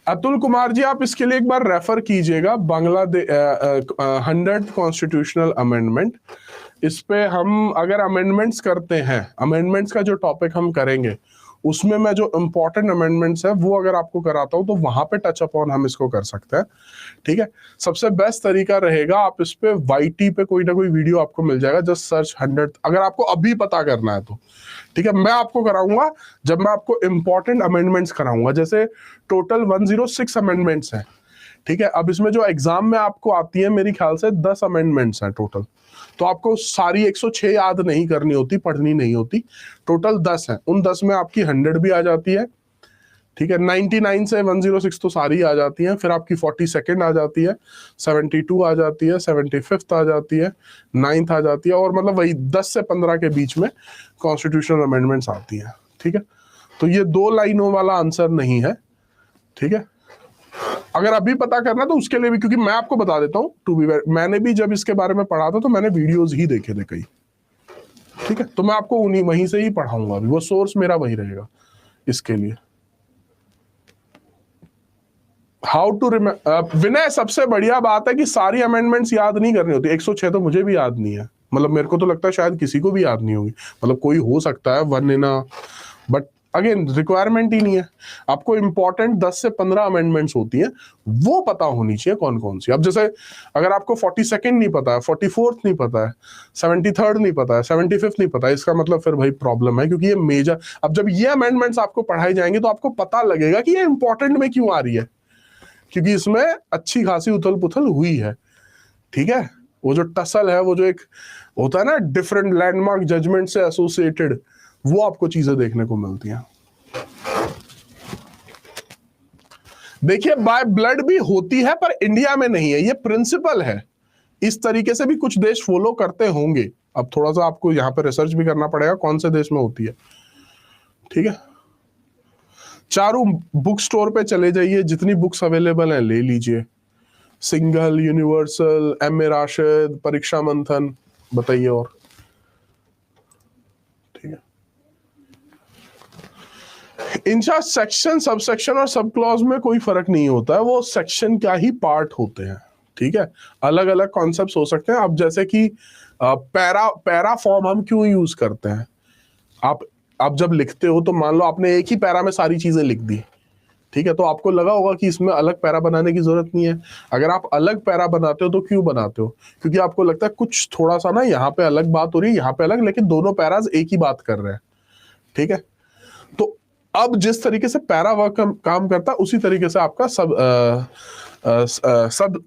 अतुल कुमार जी, आप इसके लिए एक बार रेफर कीजिएगा बांग्लादेश 100 कॉन्स्टिट्यूशनल अमेंडमेंट। इस पे हम अगर अमेंडमेंट्स करते हैं, अमेंडमेंट्स का जो टॉपिक हम करेंगे उसमें मैं जो इंपॉर्टेंट अमेंडमेंट्स है वो अगर आपको कराता हूं तो वहां पे टच अपॉन हम इसको कर सकते हैं। ठीक है, सबसे बेस्ट तरीका रहेगा, आप इस पे वाईटी पे कोई ना कोई वीडियो आपको मिल जाएगा, जस्ट सर्च 100, अगर आपको अभी पता करना है तो। ठीक है, मैं आपको कराऊंगा जब मैं आपको इंपॉर्टेंट अमेंडमेंट्स कराऊंगा, जैसे टोटल 106 अमेंडमेंट्स हैं। ठीक है, अब इसमें जो एग्जाम में आपको आती है मेरी ख्याल से 10 अमेंडमेंट्स हैं टोटल, तो आपको सारी 106 याद नहीं करनी होती, पढ़नी नहीं होती, टोटल 10 है। उन 10 में आपकी 100 भी आ जाती है। ठीक है, 99 से 106 तो सारी आ जाती हैं, फिर आपकी 42nd आ जाती है, 72 आ जाती है, 75th आ जाती है, 9th आ जाती है, और मतलब वही 10 से 15 के बीच में कॉन्स्टिट्यूशनल अमेंडमेंट्स आती हैं। ठीक है, तो ये 2 लाइनों वाला आंसर नहीं है। ठीक है, अगर अभी पता करना तो उसके लिए भी, क्योंकि मैं आपको बता देता हूं, टू बी मैंने भी जब इसके बारे में पढ़ा था तो मैंने वीडियोस ही देखे थे कई। ठीक है, तो मैं आपको उन्हीं वहीं से ही पढ़ाऊंगा, अभी वो सोर्स मेरा वही रहेगा इसके लिए। हाउ टू विनय, सबसे बढ़िया बात है कि सारी अमेंडमेंट्स याद नहीं करनी होती। 106 तो मुझे भी याद नहीं है, मतलब मेरे को तो लगता है शायद किसी को भी याद नहीं होगी, मतलब कोई हो सकता है one in a, but again requirement ही नहीं है। आपको इंपॉर्टेंट 10 से 15 अमेंडमेंट्स होती हैं, वो पता होनी चाहिए कौन कौन सी। अब जैसे अगर आपको 42nd नहीं पता है, 44th नहीं पता है, 73rd नहीं पता है, 75th नहीं पता है, इसका मतलब फिर भाई प्रॉब्लम है, क्योंकि ये मेजर, अब जब ये अमेंडमेंट्स आपको पढ़ाई जाएंगे तो आपको पता लगेगा कि ये इंपॉर्टेंट में क्यों आ रही है, क्योंकि इसमें अच्छी खासी उथल पुथल हुई है। ठीक है, वो जो टसल है, वो जो एक होता है ना डिफरेंट लैंडमार्क जजमेंट से एसोसिएटेड, वो आपको चीजें देखने को मिलती हैं। देखिए, बाय ब्लड भी होती है पर इंडिया में नहीं है, ये प्रिंसिपल है। इस तरीके से भी कुछ देश फॉलो करते होंगे। अब थोड़ा सा आपको यहाँ पे रिसर्च भी करना पड़ेगा कौन से देश में होती है। ठीक है, चारों बुक स्टोर पे चले जाइए, जितनी बुक्स अवेलेबल हैं ले लीजिए, single, universal, M A Rashid, Pariksha Manthan, बताइए और। ठीक है, इनका सेक्शन, सब सेक्शन और सब क्लॉज में कोई फर्क नहीं होता है, वो सेक्शन क्या ही पार्ट होते हैं। ठीक है, अलग अलग कॉन्सेप्ट्स हो सकते हैं। अब जैसे कि पैरा फॉर्म हम क्यों यूज करते हैं, आप जब लिखते हो तो मान लो आपने एक ही पैरा में सारी चीजें लिख दी। ठीक है, तो आपको लगा होगा कि इसमें अलग पैरा बनाने की जरूरत नहीं है। अगर आप अलग पैरा बनाते हो तो क्यों बनाते हो, क्योंकि आपको लगता है कुछ थोड़ा सा ना यहाँ पे अलग बात हो रही है, यहाँ पे अलग, लेकिन दोनों पैराज एक ही बात कर रहे हैं। ठीक है, तो अब जिस तरीके से पैरा वर्क काम करता है उसी तरीके से आपका सब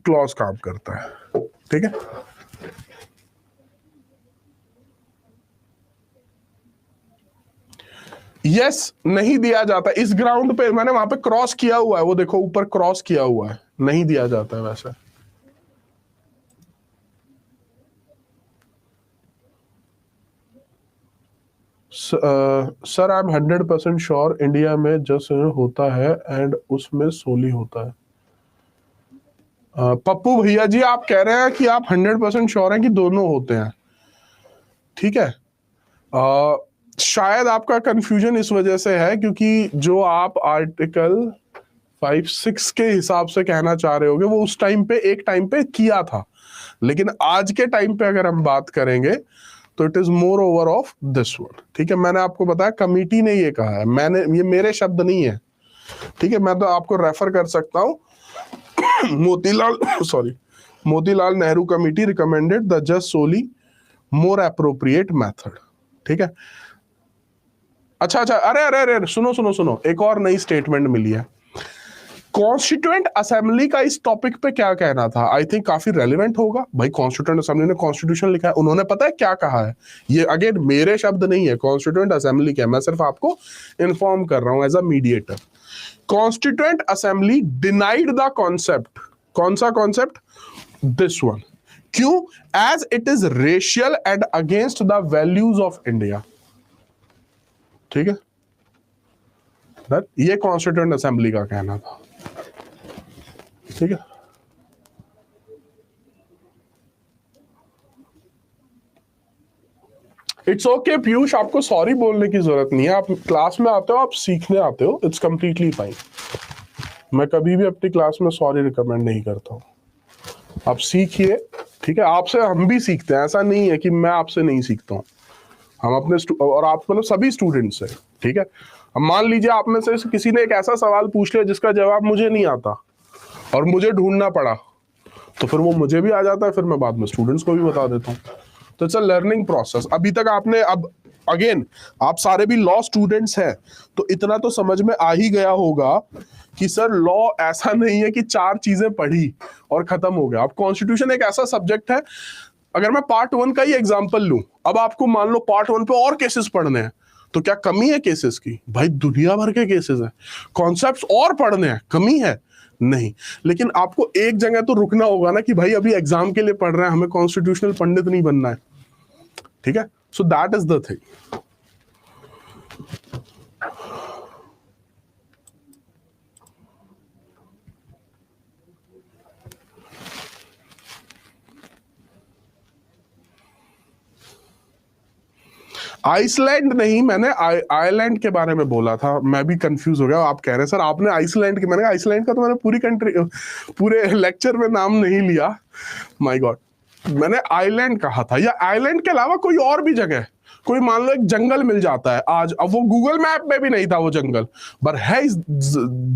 क्लॉज काम करता है। ठीक है, यस नहीं दिया जाता इस ग्राउंड पे, मैंने वहां पे क्रॉस किया हुआ है, वो देखो ऊपर क्रॉस किया हुआ है, नहीं दिया जाता है वैसे। Sir I am 100% sure India में जस्ट होता है एंड उसमें सोली होता है। पप्पू भैया जी, आप कह रहे हैं कि आप 100% श्योर हैं कि दोनों होते हैं। ठीक है, शायद आपका कंफ्यूजन इस वजह से है क्योंकि जो आप आर्टिकल 5-6 के हिसाब से कहना चाह रहे होगे वो उस टाइम पे, एक टाइम पे किया था, लेकिन आज के टाइम पे अगर हम बात करेंगे तो it is more over of this one. ठीक है, मैंने आपको बताया कमिटी ने ये कहा है, मैंने, ये मेरे शब्द नहीं है। ठीक है, मैं तो आपको रेफर कर सकता हूं Motilal Nehru committee recommended the jus soli more appropriate method. ठीक है, अच्छा, अरे सुनो, एक और नई स्टेटमेंट मिली है। कॉन्स्टिट्यूएंट असेंबली का इस टॉपिक पे क्या कहना था? आई थिंक काफी रेलिवेंट होगा भाई। कॉन्स्टिट्यूएंट असेंबली ने कॉन्स्टिट्यूशन लिखा है, उन्होंने पता है क्या कहा है? ये अगेन मेरे शब्द नहीं है, कॉन्स्टिट्यूएंट असेंबली क्या है, मैं सिर्फ आपको इन्फॉर्म कर रहा हूं as a mediator. Constituent assembly denied the concept. कौन सा कॉन्सेप्ट? This one. क्यों? As it is racial and against the values of India. ठीक है, ये कॉन्स्टिट्यूएंट असेंबली का कहना था। ठीक है, इट्स ओके पीयूष, आपको सॉरी बोलने की जरूरत नहीं है। आप क्लास में आते हो, आप सीखने आते हो, इट्स कंप्लीटली फाइन। मैं कभी भी अपनी क्लास में सॉरी रिकमेंड नहीं करता हूँ। आप सीखिए, ठीक है, आपसे हम भी सीखते हैं, ऐसा नहीं है कि मैं आपसे नहीं सीखता हूँ। हम अपने और आप मतलब सभी स्टूडेंट्स हैं। ठीक है, अब मान लीजिए आप में से किसी ने एक ऐसा सवाल पूछ लिया जिसका जवाब मुझे नहीं आता और मुझे ढूंढना पड़ा, तो फिर वो मुझे भी आ जाता है, फिर मैं बाद में स्टूडेंट्स को भी बता देता हूँ। तो इट्स अ लर्निंग प्रोसेस। अभी तक आपने, अब अगेन आप सारे भी लॉ स्टूडेंट्स हैं, तो इतना तो समझ में आ ही गया होगा कि सर लॉ ऐसा नहीं है कि 4 चीजें पढ़ी और खत्म हो गया। अब कॉन्स्टिट्यूशन एक ऐसा सब्जेक्ट है, अगर मैं पार्ट 1 का ही एग्जांपल लूं, अब आपको मान लो पार्ट 1 पे और केसेस पढ़ने हैं, तो क्या कमी है केसेस की? भाई दुनिया भर के केसेस हैं। कॉन्सेप्ट्स और पढ़ने हैं, कमी है? नहीं। लेकिन आपको एक जगह तो रुकना होगा ना कि भाई अभी एग्जाम के लिए पढ़ रहे हैं, हमें कॉन्स्टिट्यूशनल पंडित नहीं बनना है। ठीक है, so that is the thing. Iceland नहीं, मैंने आयरलैंड के बारे में बोला था। मैं भी कंफ्यूज हो गया, आप कह रहे हैं सर आपने आइसलैंड की, मैंने आइसलैंड का तो मैंने पूरी कंट्री पूरे लेक्चर में नाम नहीं लिया, माय गॉड। मैंने आइलैंड कहा था, या आइलैंड के अलावा कोई और भी जगह, कोई मान लो एक जंगल मिल जाता है आज, अब वो गूगल मैप में भी नहीं था वो जंगल, पर है इस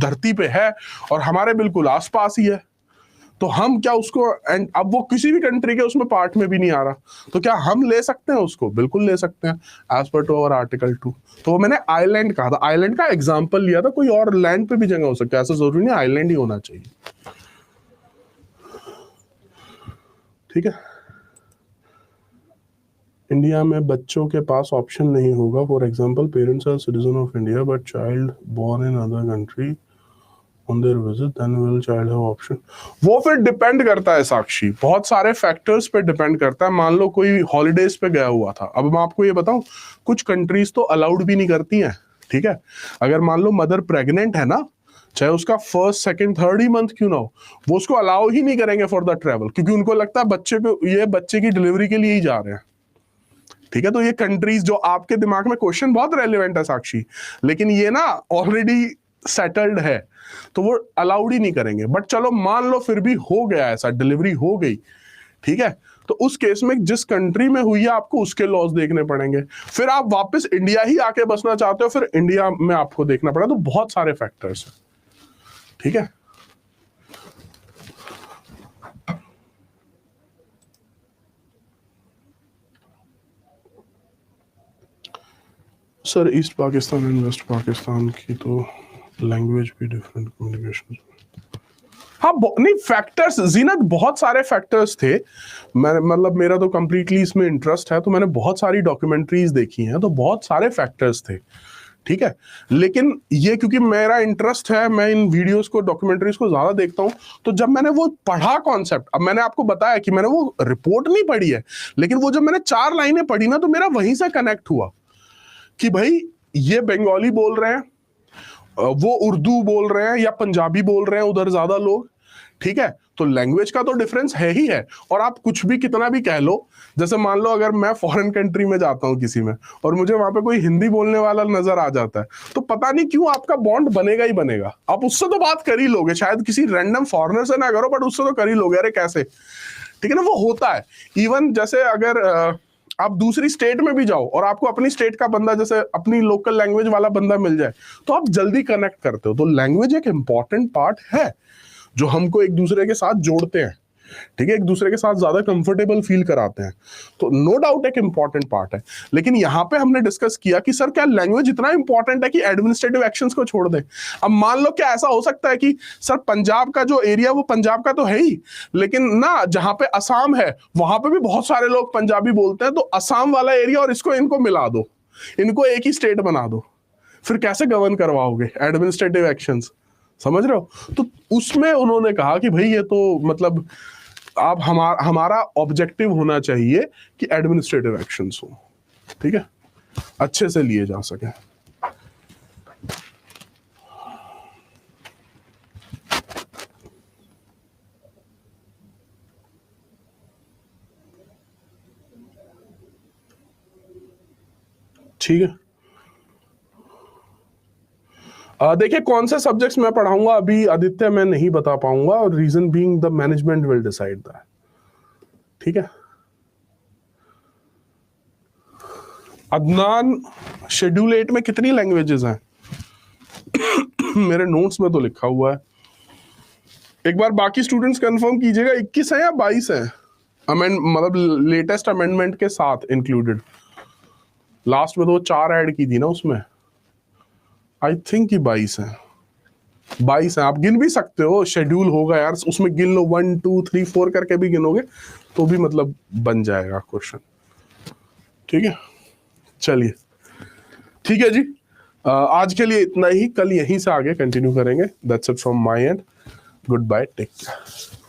धरती पे है और हमारे बिल्कुल आसपास ही है, तो हम क्या उसको, एंड अब वो किसी भी कंट्री के उसमें पार्ट में भी नहीं आ रहा, तो क्या हम ले सकते हैं उसको? बिल्कुल ले सकते हैं as per to our article 2। तो वो मैंने आइलैंड कहा था, आइलैंड का एग्जांपल लिया था, कोई और लैंड पे भी जगह हो सकता है, ऐसा जरूरी नहीं आइलैंड ही होना चाहिए। ठीक है, इंडिया में बच्चों के पास ऑप्शन नहीं होगा, for example parents are citizen of India but child born in other country on their visit, then will child have option. वो फिर डिपेंड करता है साक्षी, बहुत सारे फैक्टर्स पे डिपेंड करता है। मान लो कोई हॉलीडेज पे गया हुआ था, अब मैं आपको ये बताऊं, कुछ कंट्रीज तो अलाउड भी नहीं करती हैं। ठीक है, अगर मान लो मदर प्रेग्नेंट है ना, चाहे उसका फर्स्ट सेकंड थर्ड ही मंथ क्यों ना हो, वो उसको अलाउ ही नहीं करेंगे फॉर द ट्रेवल, क्योंकि उनको लगता है बच्चे को, ये बच्चे की डिलीवरी के लिए ही जा रहे हैं। ठीक है, तो ये कंट्रीज जो आपके दिमाग में, क्वेश्चन बहुत रेलिवेंट है साक्षी, लेकिन ये ना ऑलरेडी सेटल्ड है, तो वो अलाउड ही नहीं करेंगे। बट चलो मान लो फिर भी हो गया ऐसा, डिलीवरी हो गई, ठीक है, तो उस केस में जिस कंट्री में हुई है आपको उसके लॉज देखने पड़ेंगे। फिर आप वापस इंडिया ही आके बसना चाहते हो, फिर इंडिया में आपको देखना पड़ेगा। तो बहुत सारे फैक्टर्स हैं। ठीक है, sir East Pakistan and West Pakistan की तो लैंग्वेज भी डिफरेंट, कम्युनिकेशन। हाँ नहीं, फैक्टर्स जीनत बहुत सारे फैक्टर्स थे। मैं मतलब मेरा तो कंप्लीटली इसमें इंटरेस्ट है, तो मैंने बहुत सारी डॉक्यूमेंट्रीज देखी हैं, तो बहुत सारे फैक्टर्स थे। ठीक है, लेकिन ये क्योंकि मेरा इंटरेस्ट है, मैं इन वीडियोस को, डॉक्यूमेंट्रीज को ज्यादा देखता हूं, तो जब मैंने वो पढ़ा कॉन्सेप्ट, अब मैंने आपको बताया कि मैंने वो रिपोर्ट नहीं पढ़ी है, लेकिन वो जब मैंने 4 लाइनें पढ़ी ना, तो मेरा वहीं से कनेक्ट हुआ कि भाई ये बंगाली बोल रहे हैं, वो उर्दू बोल रहे हैं या पंजाबी बोल रहे हैं उधर ज्यादा लोग। ठीक है, तो लैंग्वेज का तो डिफरेंस है ही है। और आप कुछ भी कितना भी कह लो, जैसे मान लो अगर मैं फॉरेन कंट्री में जाता हूं किसी में, और मुझे वहां पे कोई हिंदी बोलने वाला नजर आ जाता है, तो पता नहीं क्यों आपका बॉन्ड बनेगा ही बनेगा। आप उससे तो बात कर ही लोगे, शायद किसी रैंडम फॉरेनर से ना करो, बट उससे तो कर ही लोगे, अरे कैसे। ठीक है ना, वो होता है। इवन जैसे अगर आप दूसरी स्टेट में भी जाओ और आपको अपनी स्टेट का बंदा, जैसे अपनी लोकल लैंग्वेज वाला बंदा मिल जाए, तो आप जल्दी कनेक्ट करते हो। तो लैंग्वेज एक इंपॉर्टेंट पार्ट है। जो हमको एक दूसरे के साथ जोड़ते हैं, ठीक है, एक दूसरे के साथ ज्यादा कंफर्टेबल फील कराते हैं। तो नो डाउट एक इंपॉर्टेंट पार्ट है। लेकिन यहां पे हमने डिस्कस किया कि सर क्या लैंग्वेज इतना इंपॉर्टेंट है कि एडमिनिस्ट्रेटिव एक्शंस को छोड़ दें? अब मान लो क्या ऐसा हो सकता है कि सर पंजाब का जो एरिया वो पंजाब का तो है ही, लेकिन ना जहां पे असम है वहां पे भी बहुत सारे लोग पंजाबी बोलते हैं, तो असम वाला एरिया और इसको इनको मिला दो, इनको एक ही स्टेट बना दो, फिर कैसे गवर्न करवाओगे एडमिनिस्ट्रेटिव एक्शंस? समझ रहे हो? तो उसमें उन्होंने कहा कि भाई ये तो मतलब आप हमारा ऑब्जेक्टिव होना चाहिए कि एडमिनिस्ट्रेटिव एक्शंस हो, ठीक है, अच्छे से लिए जा सके। ठीक है, देखिए कौन से सब्जेक्ट्स मैं पढ़ाऊंगा अभी आदित्य मैं नहीं बता पाऊंगा, और reason being the management will decide that, ठीक है। अदनान, शेड्यूल 8 में कितनी लैंग्वेजेस हैं? मेरे नोट्स में तो लिखा हुआ है, एक बार बाकी स्टूडेंट्स कंफर्म कीजिएगा, 21 है या 22 है? मतलब लेटेस्ट अमेंडमेंट के साथ इंक्लूडेड। लास्ट में तो 4 ऐड की थी ना उसमें, आई थिंक कि 22 है। 22 है, आप गिन भी सकते हो, शेड्यूल होगा यार, उसमें गिन लो 1 2 3 4 करके भी गिनोगे तो भी मतलब बन जाएगा क्वेश्चन, ठीक है। चलिए ठीक है जी, आज के लिए इतना ही, कल यहीं से आगे कंटिन्यू करेंगे। That's it from my end, goodbye, take care.